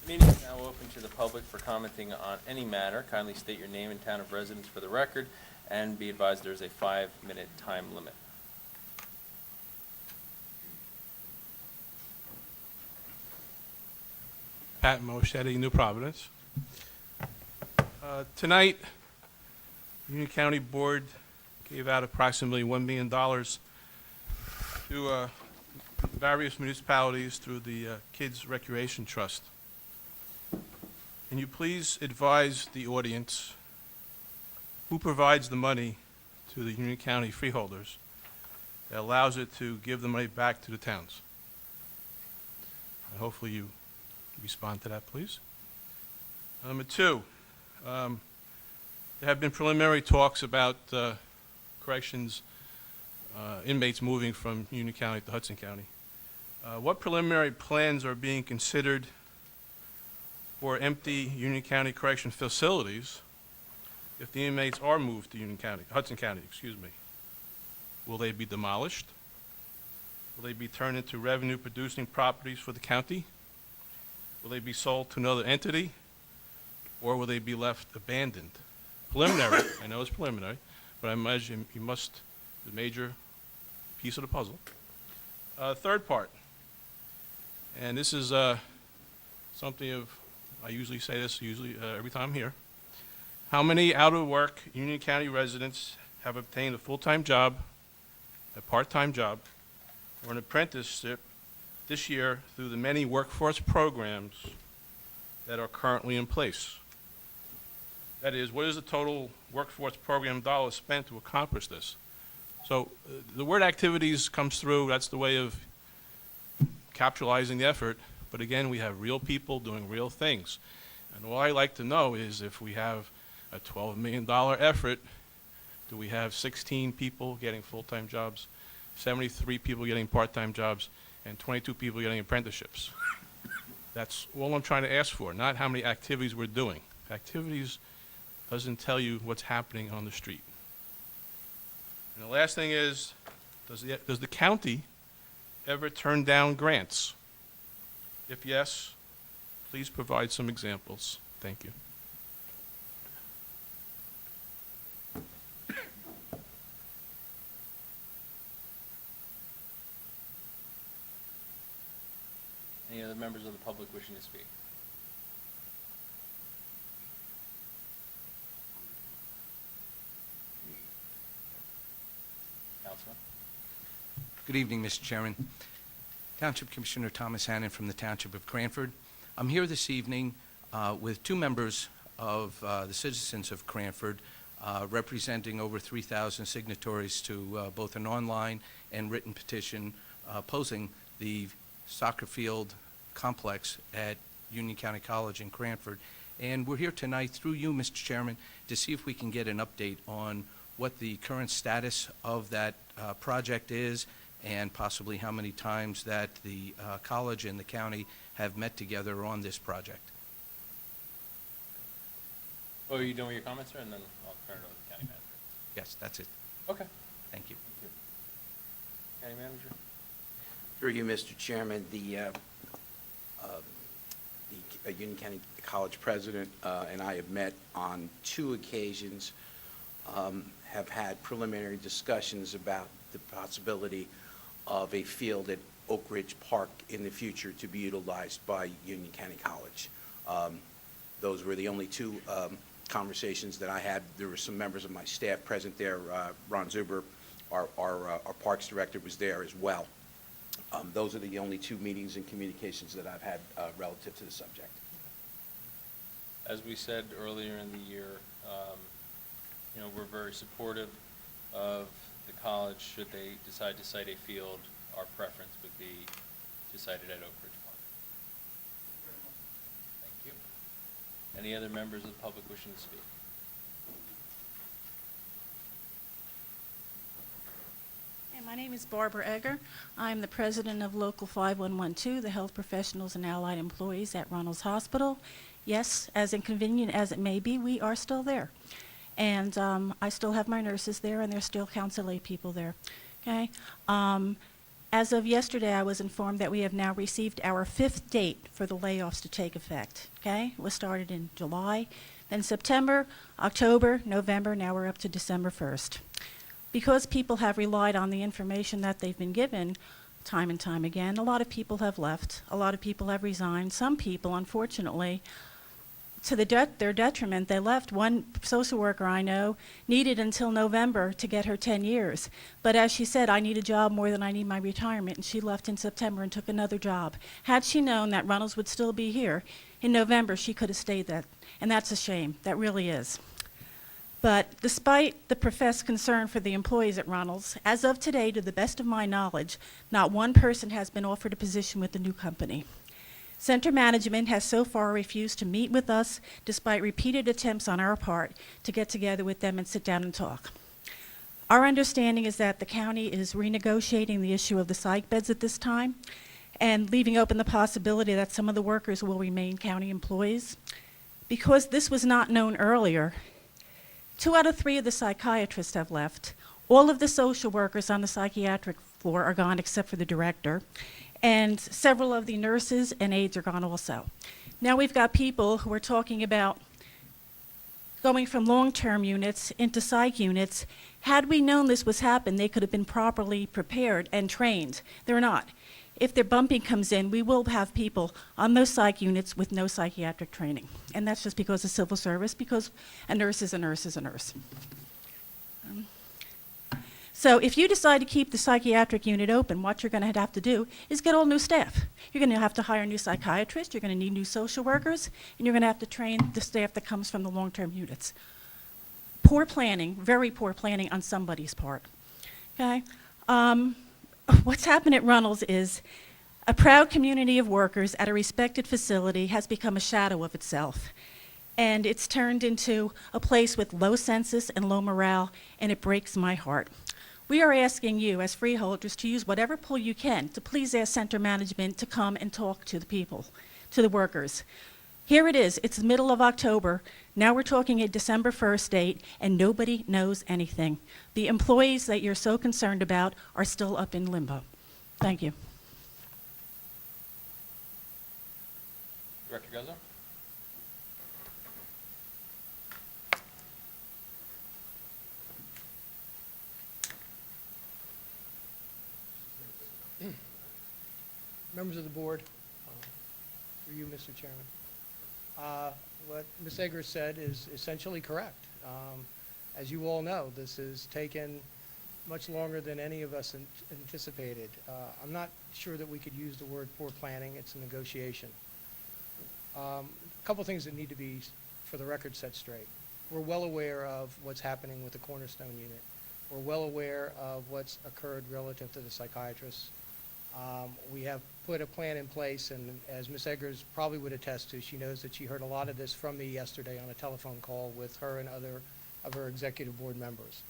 Meeting is now open to the public for commenting on any matter. Kindly state your name and town of residence for the record, and be advised there's a 5-minute time limit. Pat Moschetti, New Providence. Tonight, Union County Board gave out approximately $1 million to various municipalities through the Kids Recreation Trust. Can you please advise the audience who provides the money to the Union County freeholders that allows it to give the money back to the towns? And hopefully you respond to that, please. Number 2, there have been preliminary talks about corrections inmates moving from Union County to Hudson County. What preliminary plans are being considered for empty Union County correction facilities if the inmates are moved to Hudson County, excuse me? Will they be demolished? Will they be turned into revenue-producing properties for the county? Will they be sold to another entity? Or will they be left abandoned? Preliminary, I know it's preliminary, but I imagine you must, the major piece of the puzzle. Third part, and this is something of, I usually say this every time I'm here. How many out-of-work Union County residents have obtained a full-time job, a part-time job, or an apprenticeship this year through the many workforce programs that are currently in place? That is, what is the total workforce program dollars spent to accomplish this? So the word activities comes through. That's the way of capitalizing the effort. But again, we have real people doing real things. And all I like to know is if we have a $12 million effort, do we have 16 people getting full-time jobs, 73 people getting part-time jobs, and 22 people getting apprenticeships? That's all I'm trying to ask for, not how many activities we're doing. Activities doesn't tell you what's happening on the street. And the last thing is, does the county ever turn down grants? If yes, please provide some examples. Thank you. Any other members of the public wishing to speak? Councilman? Good evening, Mr. Chairman. Township Commissioner Thomas Hannon from the Township of Cranford. I'm here this evening with 2 members of the citizens of Cranford representing over 3,000 signatories to both an online and written petition opposing the soccer field complex at Union County College in Cranford. And we're here tonight through you, Mr. Chairman, to see if we can get an update on what the current status of that project is, and possibly how many times that the college and the county have met together on this project. Oh, are you done with your comments, sir? And then I'll turn it over to the county manager. Yes, that's it. Okay. Thank you. Thank you. County manager? Through you, Mr. Chairman, the Union County College president and I have met on 2 occasions, have had preliminary discussions about the possibility of a field at Oak Ridge Park in the future to be utilized by Union County College. Those were the only 2 conversations that I had. There were some members of my staff present there. Ron Zuber, our Parks Director, was there as well. Those are the only 2 meetings and communications that I've had relative to the subject. As we said earlier in the year, we're very supportive of the college. Should they decide to site a field, our preference would be to site it at Oak Ridge Park. Thank you. Any other members of the public wishing to speak? And My name is Barbara Egger. I'm the president of Local 5112, the Health Professionals and Allied Employees at Runnels Hospital. Yes, as inconvenient as it may be, we are still there. And I still have my nurses there, and there's still Council A people there. Okay? As of yesterday, I was informed that we have now received our 5th date for the layoffs to take effect. Okay? It was started in July, then September, October, November, now we're up to December 1st. Because people have relied on the information that they've been given time and time again, a lot of people have left, a lot of people have resigned. Some people, unfortunately, to their detriment, they left. One social worker I know needed until November to get her 10 years. But as she said, I need a job more than I need my retirement, and she left in September and took another job. Had she known that Runnels would still be here in November, she could have stayed there. And that's a shame. That really is. But despite the professed concern for the employees at Runnels, as of today, to the best of my knowledge, not one person has been offered a position with the new company. Center management has so far refused to meet with us, despite repeated attempts on our part to get together with them and sit down and talk. Our understanding is that the county is renegotiating the issue of the psych beds at this time and leaving open the possibility that some of the workers will remain county employees. Because this was not known earlier, 2 out of 3 of the psychiatrists have left. All of the social workers on the psychiatric floor are gone except for the director. And several of the nurses and aides are gone also. Now we've got people who are talking about going from long-term units into psych units. Had we known this was happening, they could have been properly prepared and trained. They're not. If their bumping comes in, we will have people on those psych units with no psychiatric training. And that's just because of civil service, because a nurse is a nurse is a nurse. So if you decide to keep the psychiatric unit open, what you're going to have to do is get all new staff. You're going to have to hire new psychiatrists, you're going to need new social workers, and you're going to have to train the staff that comes from the long-term units. Poor planning, very poor planning on somebody's part. Okay? What's happened at Runnels is a proud community of workers at a respected facility has become a shadow of itself. And it's turned into a place with low census and low morale, and it breaks my heart. We are asking you, as freeholders, to use whatever pull you can to please ask center management to come and talk to the people, to the workers. Here it is, it's the middle of October. Now we're talking a December 1st date, and nobody knows anything. The employees that you're so concerned about are still up in limbo. Thank you. Director Guzzo? Members of the board, through you, Mr. Chairman. What Ms. Egger said is essentially correct. As you all know, this has taken much longer than any of us anticipated. I'm not sure that we could use the word poor planning. It's a negotiation. A couple things that need to be, for the record, set straight. We're well aware of what's happening with the Cornerstone unit. We're well aware of what's occurred relative to the psychiatrists. We have put a plan in place, and as Ms. Eggers probably would attest to, she knows that she heard a lot of this from me yesterday on a telephone call with her and other of her executive board members.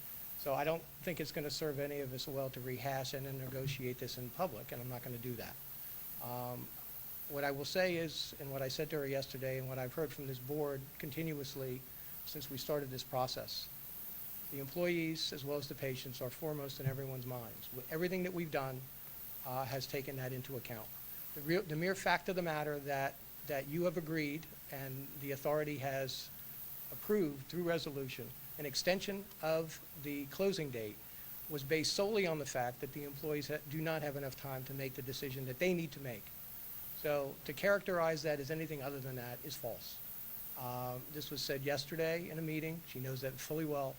So I don't think it's going to serve any of us well to rehash and then negotiate this in public, and I'm not going to do that. What I will say is, and what I said to her yesterday, and what I've heard from this board continuously since we started this process, the employees as well as the patients are foremost in everyone's minds. Everything that we've done has taken that into account. The mere fact of the matter that you have agreed and the authority has approved through resolution an extension of the closing date was based solely on the fact that the employees do not have enough time to make the decision that they need to make. So to characterize that as anything other than that is false. This was said yesterday in a meeting. She knows that fully well.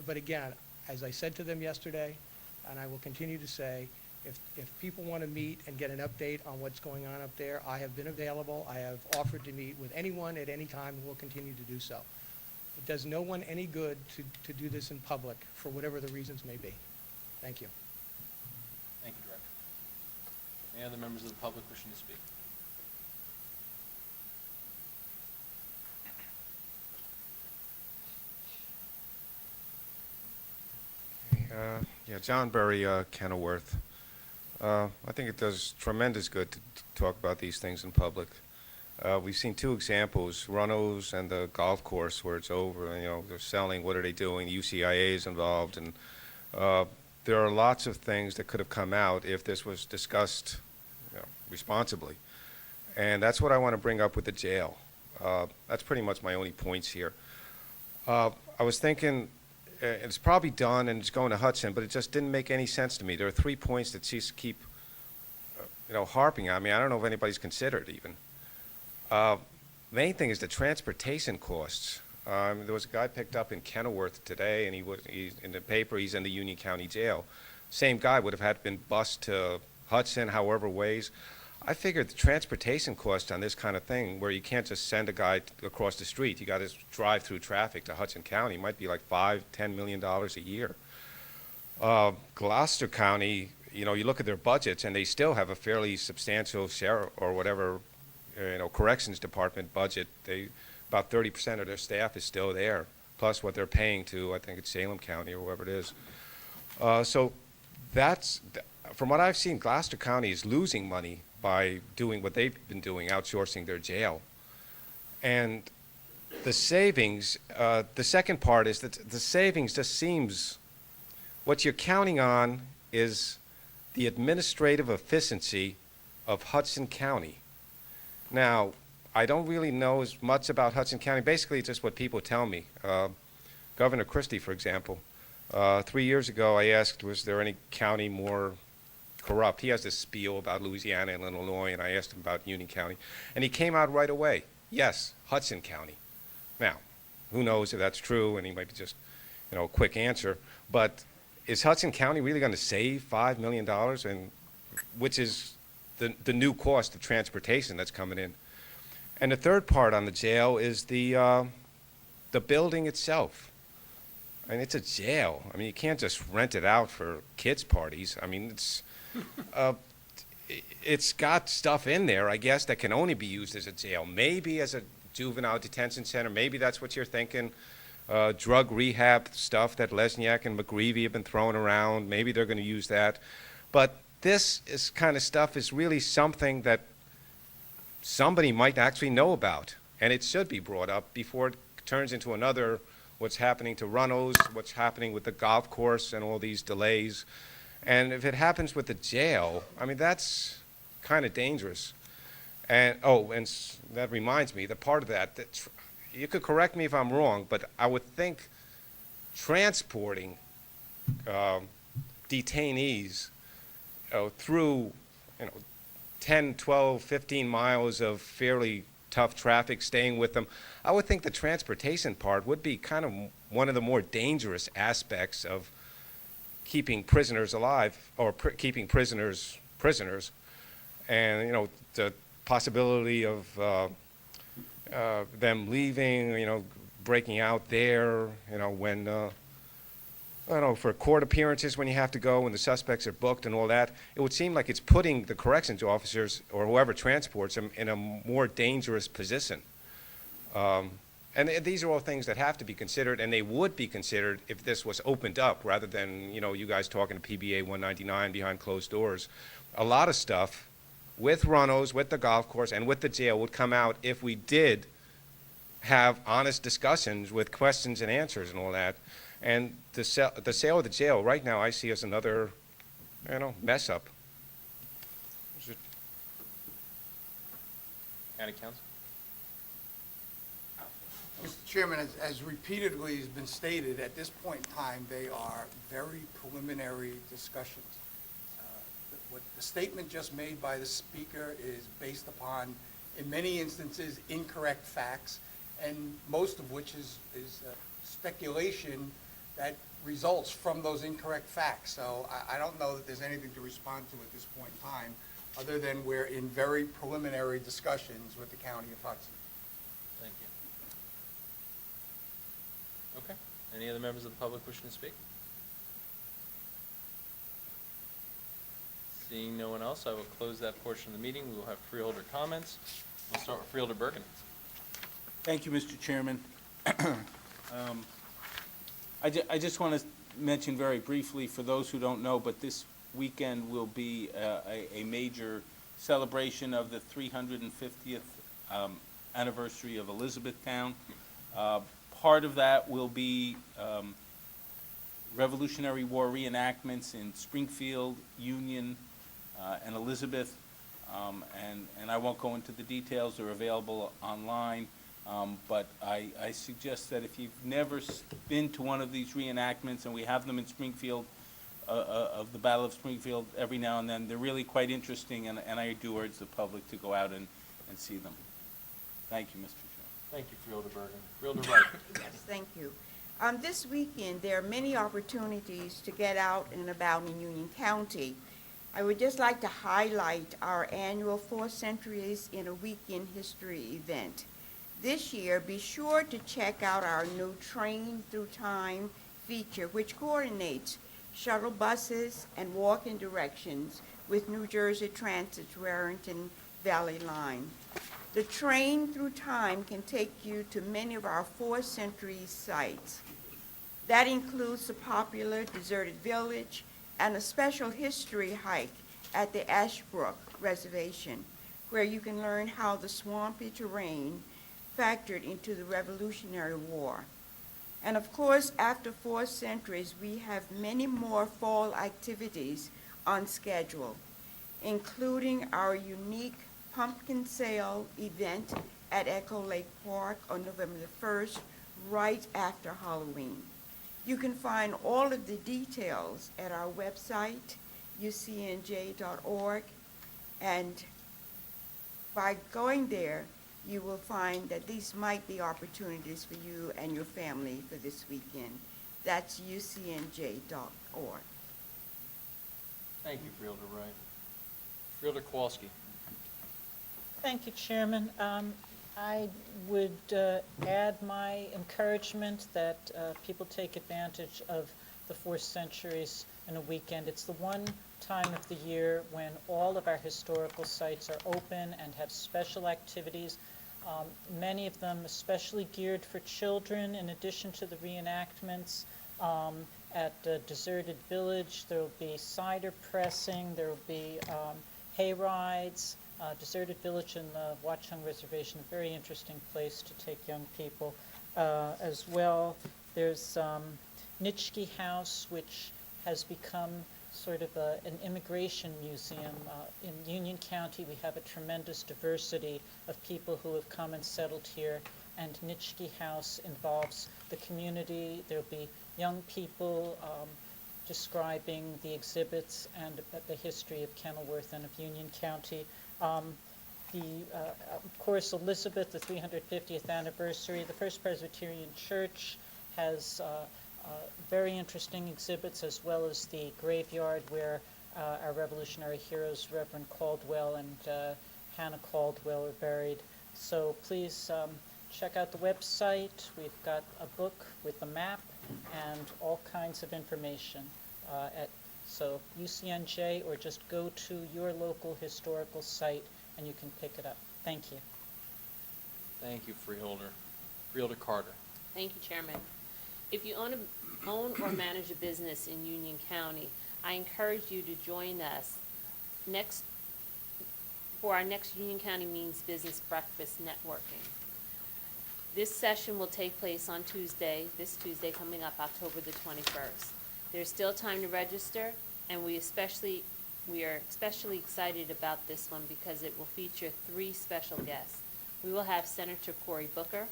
But again, as I said to them yesterday, and I will continue to say, if people want to meet and get an update on what's going on up there, I have been available. I have offered to meet with anyone at any time and will continue to do so. It does no one any good to do this in public for whatever the reasons may be. Thank you. Thank you, Director. Any other members of the public wishing to speak? Yeah, John Berry, Kenilworth. I think it does tremendous good to talk about these things in public. We've seen two examples, Runnels and the golf course, where it's over, and, you know, they're selling, what are they doing? UCIA is involved, and there are lots of things that could have come out if this was discussed, you know, responsibly. And that's what I want to bring up with the jail. That's pretty much my only points here. I was thinking, it's probably done and it's going to Hudson, but it just didn't make any sense to me. There are 3 points that she's keep, you know, harping on me. I don't know if anybody's considered even. Main thing is the transportation costs. There was a guy picked up in Kenilworth today, and he's in the paper, he's in the Union County Jail. Same guy would have had been bused to Hudson, however ways. I figured the transportation costs on this kind of thing, where you can't just send a guy across the street, you got to drive through traffic to Hudson County, might be like $5–10 million a year. Gloucester County, you know, you look at their budgets, and they still have a fairly substantial share, or whatever, you know, corrections department budget. About 30% of their staff is still there, plus what they're paying to, I think it's Salem County or whoever it is. So that's, from what I've seen, Gloucester County is losing money by doing what they've been doing, outsourcing their jail. And the savings, the second part is that the savings just seems, what you're counting on is the administrative efficiency of Hudson County. Now, I don't really know as much about Hudson County. Basically, it's just what people tell me. Governor Christie, for example, 3 years ago, I asked, was there any county more corrupt? He has this spiel about Louisiana and Illinois, and I asked him about Union County, and he came out right away. Yes, Hudson County. Now, who knows if that's true, and he might be just, you know, a quick answer, but is Hudson County really going to save $5 million, and which is the new cost of transportation that's coming in? And the third part on the jail is the building itself. I mean, it's a jail. I mean, you can't just rent it out for kids' parties. I mean, it's got stuff in there, I guess, that can only be used as a jail. Maybe as a juvenile detention center. Maybe that's what you're thinking. Drug rehab stuff that Lesniak and McGreevy have been throwing around. Maybe they're going to use that. But this is kind of stuff is really something that somebody might actually know about, and it should be brought up before it turns into another, what's happening to Runnels, what's happening with the golf course and all these delays. And if it happens with the jail, I mean, that's kind of dangerous. And, oh, and that reminds me, the part of that you could correct me if I'm wrong, but I would think transporting detainees through, 10, 12, 15 miles of fairly tough traffic, staying with them, I would think the transportation part would be kind of one of the more dangerous aspects of keeping prisoners alive, or keeping prisoners prisoners. And, the possibility of them leaving, breaking out there, when, for court appearances when you have to go, when the suspects are booked and all that, it would seem like it's putting the corrections officers or whoever transports them in a more dangerous position. And these are all things that have to be considered, and they would be considered if this was opened up rather than, you guys talking to PBA 199 behind closed doors. A lot of stuff with Runnels, with the golf course, and with the jail would come out if we did have honest discussions with questions and answers and all that. And the sale of the jail right now I see as another, mess up. County Council? Mr. Chairman, as repeatedly has been stated, at this point in time, they are very preliminary discussions. What the statement just made by the speaker is based upon, in many instances, incorrect facts, and most of which is speculation that results from those incorrect facts. So I don't know that there's anything to respond to at this point in time, other than we're in very preliminary discussions with the County of Hudson. Thank you. Okay. Any other members of the public wishing to speak? Seeing no one else, I will close that portion of the meeting. We will have freeholder comments. We'll start with Freeholder Bergen. Thank you, Mr. Chairman. I just want to mention very briefly for those who don't know, but this weekend will be a major celebration of the 350th anniversary of Elizabethtown. Part of that will be Revolutionary War reenactments in Springfield, Union, and Elizabeth. And I won't go into the details. They're available online. But I suggest that if you've never been to one of these reenactments, and we have them in Springfield, of the Battle of Springfield every now and then, they're really quite interesting, and I do urge the public to go out and see them. Thank you, Mr. Chairman. Thank you, Freeholder Bergen. Freeholder Wright. Yes, thank you. This weekend, there are many opportunities to get out and about in Union County. I would just like to highlight our annual 4 Centuries in a Weekend History event. This year, be sure to check out our new Train Through Time feature, which coordinates shuttle buses and walking directions with New Jersey Transit's Raritan Valley Line. The Train Through Time can take you to many of our 4 Centuries sites. That includes the popular Deserted Village and a special history hike at the Ashbrook Reservation, where you can learn how the swampy terrain factored into the Revolutionary War. And of course, after 4 Centuries, we have many more fall activities on schedule, including our unique pumpkin sale event at Echo Lake Park on November the 1st, right after Halloween. You can find all of the details at our website, ucnj.org, and by going there, you will find that these might be opportunities for you and your family for this weekend. That's ucnj.org. Thank you, Freeholder Wright. Freeholder Kowalski. Thank you, Chairman. I would add my encouragement that people take advantage of the 4 Centuries in a weekend. It's the one time of the year when all of our historical sites are open and have special activities, many of them especially geared for children. In addition to the reenactments at Deserted Village, there will be cider pressing, there will be hay rides. Deserted Village and the Watchung Reservation, a very interesting place to take young people as well. There's Nitschke House, which has become sort of an immigration museum. In Union County, we have a tremendous diversity of people who have come and settled here, and Nitschke House involves the community. There'll be young people describing the exhibits and the history of Kenilworth and of Union County. Of course, Elizabeth, the 350th anniversary. The First Presbyterian Church has very interesting exhibits, as well as the graveyard where our revolutionary heroes, Reverend Caldwell and Hannah Caldwell, are buried. So please check out the website. We've got a book with a map and all kinds of information so UCNJ, or just go to your local historical site and you can pick it up. Thank you. Thank you, Freeholder. Freeholder Carter. Thank you, Chairman. If you own or manage a business in Union County, I encourage you to join us for our next Union County Means Business Breakfast Networking. This session will take place on this Tuesday coming up, October the 21st. There's still time to register, and we are especially excited about this one because it will feature 3 special guests. We will have Senator Cory Booker,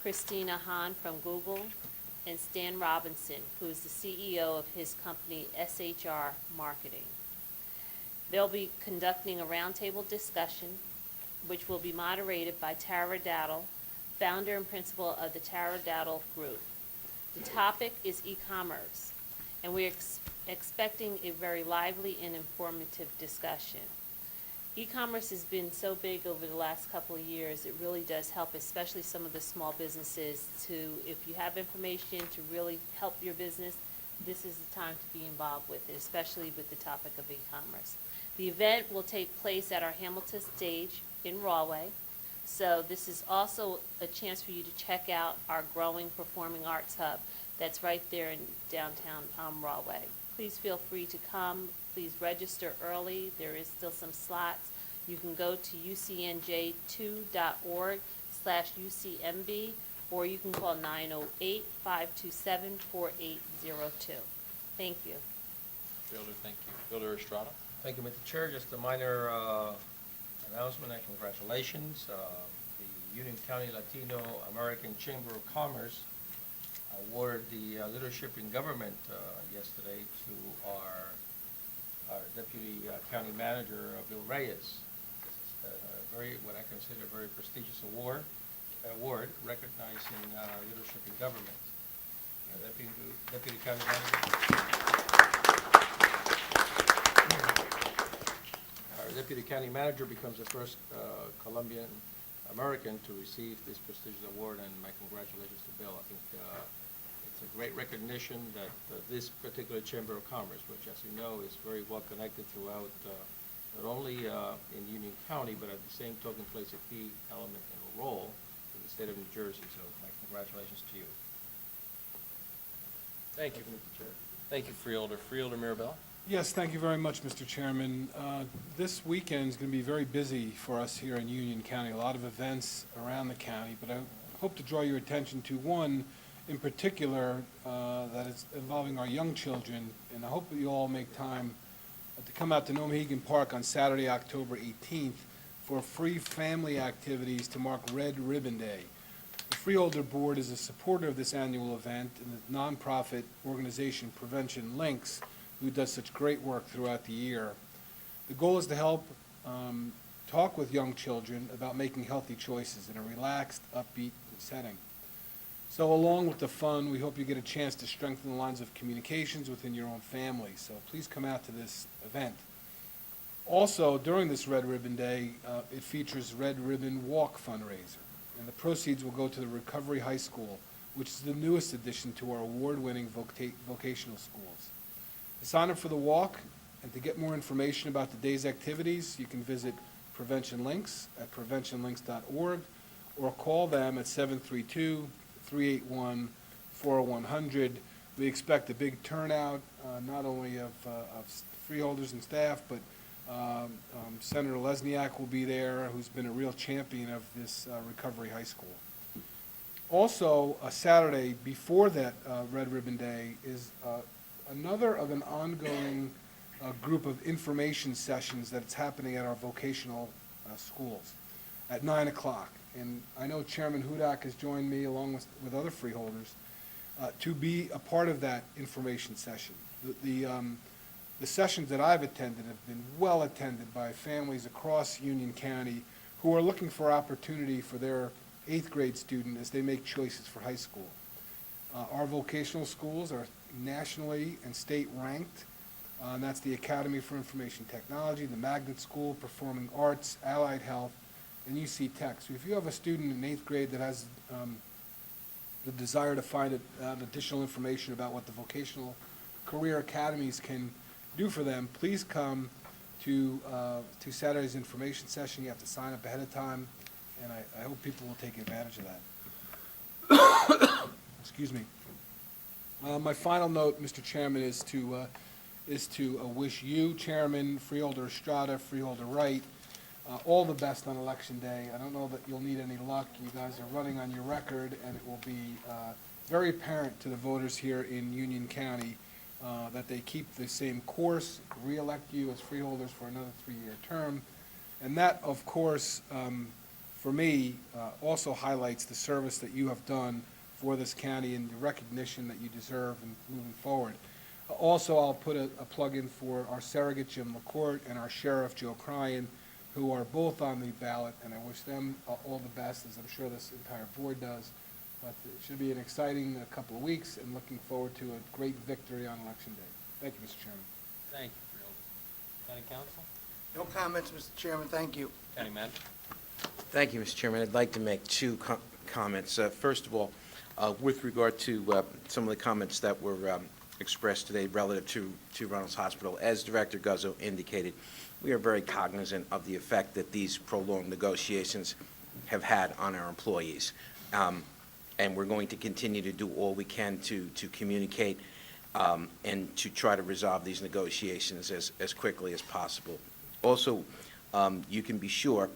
Christina Hahn from Google, and Stan Robinson, who is the CEO of his company, SHR Marketing. They'll be conducting a roundtable discussion, which will be moderated by Tara Dowdle, founder and principal of the Tara Dowdle Group. The topic is e-commerce, and we're expecting a very lively and informative discussion. E-commerce has been so big over the last couple of years, it really does help, especially some of the small businesses, if you have information to really help your business, this is the time to be involved with it, especially with the topic of e-commerce. The event will take place at our Hamilton stage in Rahway. So this is also a chance for you to check out our growing performing arts hub. That's right there in downtown Rahway. Please feel free to come. Please register early. There is still some slots. You can go to ucnj2.org/UCMB, or you can call 908-527-4802. Thank you. Freeholder, thank you. Freeholder Estrada? Thank you, Mr. Chair. Just a minor announcement and congratulations. The Union County Latino American Chamber of Commerce awarded the Leadership in Government yesterday to our Deputy County Manager, Bill Reyes. This is what I consider a very prestigious award recognizing leadership in government. Deputy County Manager. Our Deputy County Manager becomes the first Colombian American to receive this prestigious award, and my congratulations to Bill. I think it's a great recognition that this particular Chamber of Commerce, which, as you know, is very well connected throughout, not only in Union County, but at the same token plays a key element and a role in the state of New Jersey. So my congratulations to you. Thank you, Mr. Chair. Thank you, Freeholder. Freeholder Mirabel? Yes, thank you very much, Mr. Chairman. This weekend is going to be very busy for us here in Union County. A lot of events around the county, but I hope to draw your attention to one in particular that is involving our young children, and I hope that you all make time to come out to Mohegan Park on Saturday, October 18th for free family activities to mark Red Ribbon Day. The Freeholder Board is a supporter of this annual event, and the nonprofit organization Prevention Links, who does such great work throughout the year. The goal is to help talk with young children about making healthy choices in a relaxed, upbeat setting. So along with the fun, we hope you get a chance to strengthen the lines of communications within your own family. So please come out to this event. Also, during this Red Ribbon Day, it features Red Ribbon Walk fundraiser, and the proceeds will go to the Recovery High School, which is the newest addition to our award-winning vocational schools. To sign up for the walk and to get more information about the day's activities, you can visit Prevention Links at preventionlinks.org or call them at 732-381-4100. We expect a big turnout, not only of freeholders and staff, but Senator Lesniak will be there, who's been a real champion of this Recovery High School. Also, a Saturday before that Red Ribbon Day is another of an ongoing group of information sessions that's happening at our vocational schools at 9 o'clock. And I know Chairman Hudak has joined me, along with other freeholders, to be a part of that information session. The sessions that I've attended have been well attended by families across Union County who are looking for opportunity for their 8th grade student as they make choices for high school. Our vocational schools are nationally and state ranked, and that's the Academy for Information Technology, the Magnet School, Performing Arts, Allied Health, and UC Tech. So if you have a student in 8th grade that has the desire to find additional information about what the vocational career academies can do for them, please come to Saturday's information session. You have to sign up ahead of time, and I hope people will take advantage of that. Excuse me. My final note, Mr. Chairman, is to wish you, Chairman, Freeholder Estrada, Freeholder Wright, all the best on Election Day. I don't know that you'll need any luck. You guys are running on your record, and it will be very apparent to the voters here in Union County that they keep the same course, re-elect you as freeholders for another 3-year term. And that, of course, for me, also highlights the service that you have done for this county and the recognition that you deserve in moving forward. Also, I'll put a plug in for our surrogate, Jim LaCourte, and our sheriff, Joe Cryan, who are both on the ballot, and I wish them all the best, as I'm sure this entire board does. But it should be an exciting couple of weeks, and looking forward to a great victory on Election Day. Thank you, Mr. Chairman. Thank you, Freeholder. County Council? No comments, Mr. Chairman. Thank you. County Manager? Thank you, Mr. Chairman. I'd like to make two comments. First of all, with regard to some of the comments that were expressed today relative to Reynolds Hospital, as Director Guzzo indicated, we are very cognizant of the effect that these prolonged negotiations have had on our employees. and we're going to continue to do all we can to communicate and to try to resolve these negotiations as quickly as possible. Also, you can be sure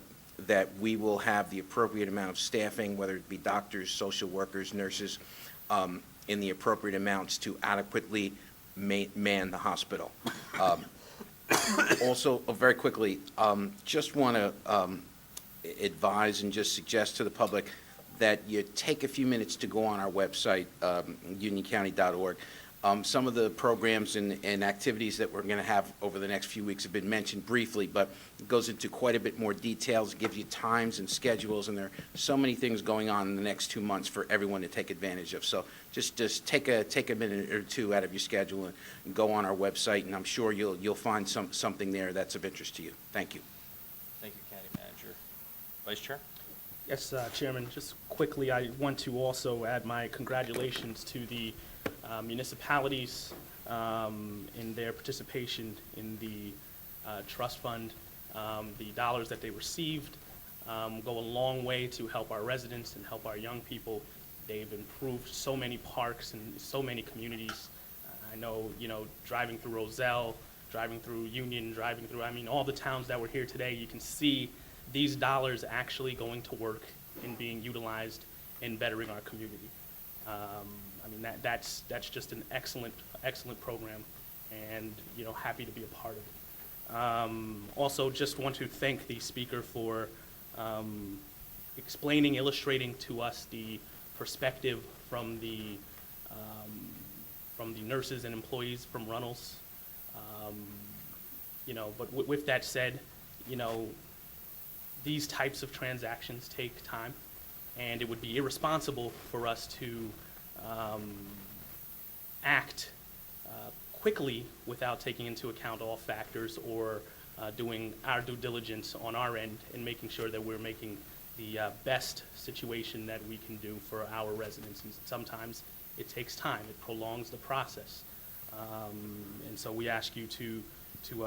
that we will have the appropriate amount of staffing, whether it be doctors, social workers, nurses, in the appropriate amounts to adequately man the hospital. Also, very quickly, just want to advise and just suggest to the public that you take a few minutes to go on our website, unioncounty.org. Some of the programs and activities that we're going to have over the next few weeks have been mentioned briefly, but it goes into quite a bit more details, gives you times and schedules, and there are so many things going on in the next 2 months for everyone to take advantage of. So just take a minute or two out of your schedule and go on our website, and I'm sure you'll find something there that's of interest to you. Thank you. Thank you, County Manager. Vice Chair? Yes, Chairman, just quickly, I want to also add my congratulations to the municipalities in their participation in the trust fund. The dollars that they received go a long way to help our residents and help our young people. They've improved so many parks and so many communities. I know, driving through Roselle, driving through Union, driving through, all the towns that were here today, you can see these dollars actually going to work and being utilized in bettering our community. That's just an excellent program, and happy to be a part of it. Also, just want to thank the speaker for illustrating to us the perspective from the nurses and employees from Runnels. But with that said, these types of transactions take time, and it would be irresponsible for us to act quickly without taking into account all factors or doing our due diligence on our end and making sure that we're making the best situation that we can do for our residents. And sometimes it takes time. It prolongs the process. And so we ask you to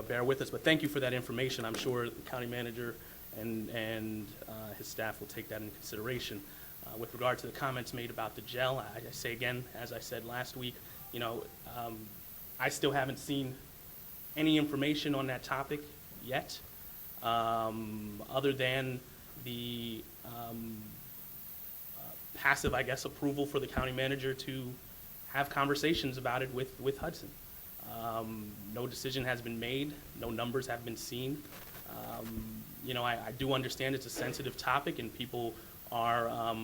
bear with us. But thank you for that information. I'm sure the county manager and his staff will take that into consideration. With regard to the comments made about the gel, I say again, as I said last week, I still haven't seen any information on that topic yet, other than the passive, approval for the county manager to have conversations about it with Hudson. No decision has been made, no numbers have been seen. I do understand it's a sensitive topic and people are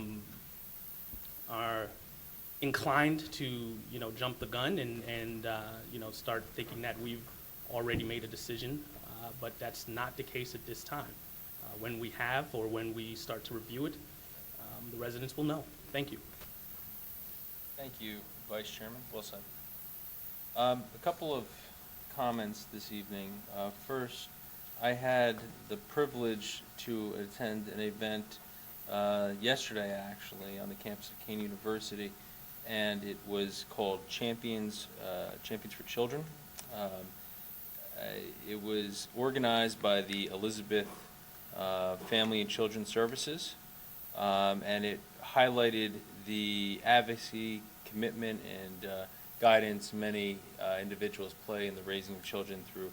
inclined to, jump the gun and start thinking that we've already made a decision, but that's not the case at this time. When we have or when we start to review it, the residents will know. Thank you. Thank you, Vice Chairman Wilson. A couple of comments this evening. First, I had the privilege to attend an event yesterday, actually, on the campus of Kane University, and it was called Champions for Children. It was organized by the Elizabeth Family and Children's Services, and it highlighted the advocacy, commitment, and guidance many individuals play in the raising of children through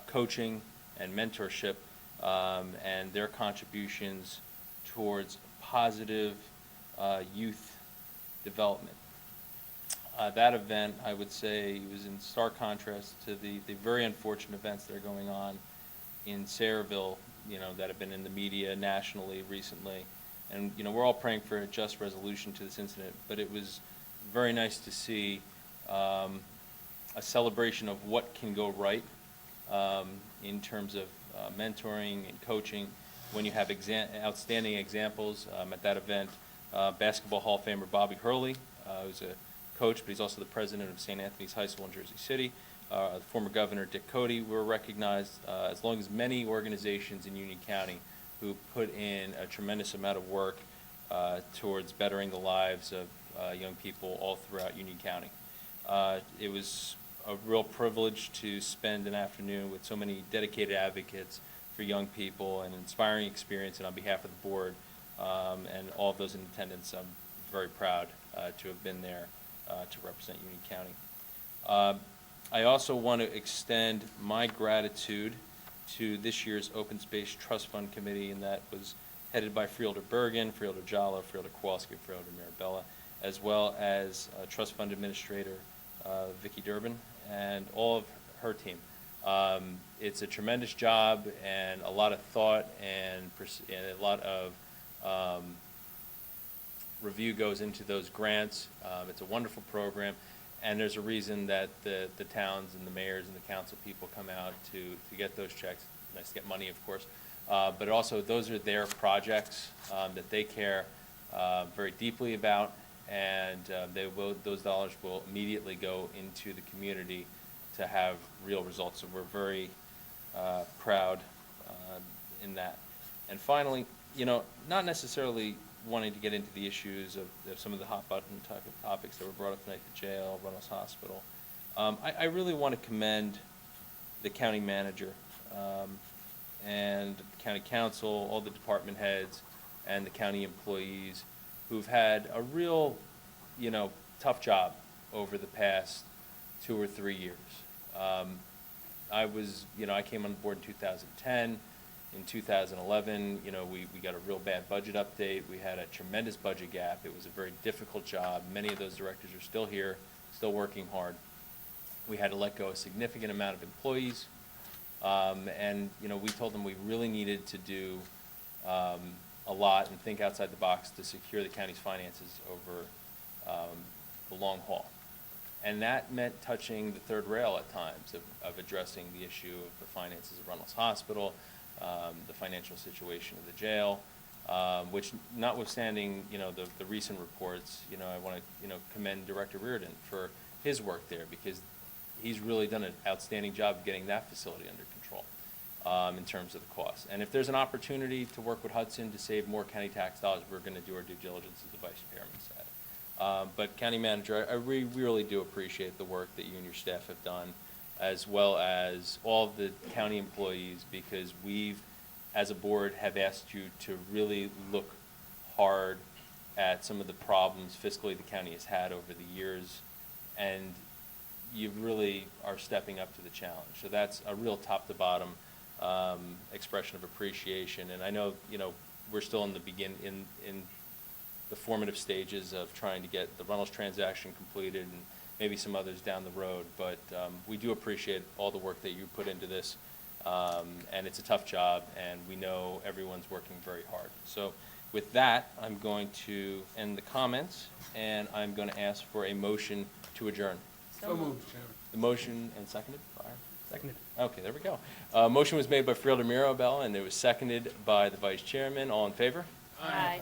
coaching and mentorship, and their contributions towards positive youth development. That event, I would say, was in stark contrast to the very unfortunate events that are going on in Sayreville, that have been in the media nationally recently. And, we're all praying for a just resolution to this incident, but it was very nice to see a celebration of what can go right in terms of mentoring and coaching when you have outstanding examples. At that event, Basketball Hall of Famer Bobby Hurley, who's a coach, but he's also the president of St. Anthony's High School in Jersey City. The former Governor Dick Cody were recognized, as long as many organizations in Union County who put in a tremendous amount of work towards bettering the lives of young people all throughout Union County. It was a real privilege to spend an afternoon with so many dedicated advocates for young people, an inspiring experience, and on behalf of the board and all of those in attendance, I'm very proud to have been there to represent Union County. I also want to extend my gratitude to this year's Open Space Trust Fund Committee, and that was headed by Freeholder Bergen, Freeholder Jallo, Freeholder Kowalski, Freeholder Mirabella, as well as Trust Fund Administrator Vicki Durbin and all of her team. It's a tremendous job and a lot of thought and a lot of review goes into those grants. It's a wonderful program, and there's a reason that the towns and the mayors and the council people come out to get those checks. Nice to get money, of course, but also those are their projects that they care very deeply about, and those dollars will immediately go into the community to have real results. So we're very proud in that. And finally, not necessarily wanting to get into the issues of some of the hot button topics that were brought up tonight, the jail, Runnels Hospital. I really want to commend the county manager and the county council, all the department heads, and the county employees who've had a real, tough job over the past 2 or 3 years. I came on board in 2010. In 2011, we got a real bad budget update. We had a tremendous budget gap. It was a very difficult job. Many of those directors are still here, still working hard. We had to let go a significant amount of employees. And we told them we really needed to do a lot and think outside the box to secure the county's finances over the long haul. And that meant touching the third rail at times of addressing the issue of the finances of Runnels Hospital, the financial situation of the jail, which notwithstanding, the recent reports, I want to, commend Director Reardon for his work there, because he's really done an outstanding job of getting that facility under control in terms of the costs. And if there's an opportunity to work with Hudson to save more county tax dollars, we're going to do our due diligence, as the Vice Chairman said. But County Manager, I really do appreciate the work that you and your staff have done, as well as all of the county employees, because we've, as a board, have asked you to really look hard at some of the problems fiscally the county has had over the years, and you really are stepping up to the challenge. So that's a real top-to-bottom expression of appreciation. And I know, we're still in the formative stages of trying to get the Runnels transaction completed and maybe some others down the road, but we do appreciate all the work that you put into this, and it's a tough job, and we know everyone's working very hard. So with that, I'm going to end the comments, and I'm going to ask for a motion to adjourn. So moved, Chairman. The motion and seconded? Seconded. Okay, there we go. Motion was made by Freeholder Mirabella, and it was seconded by the Vice Chairman. All in favor? Aye.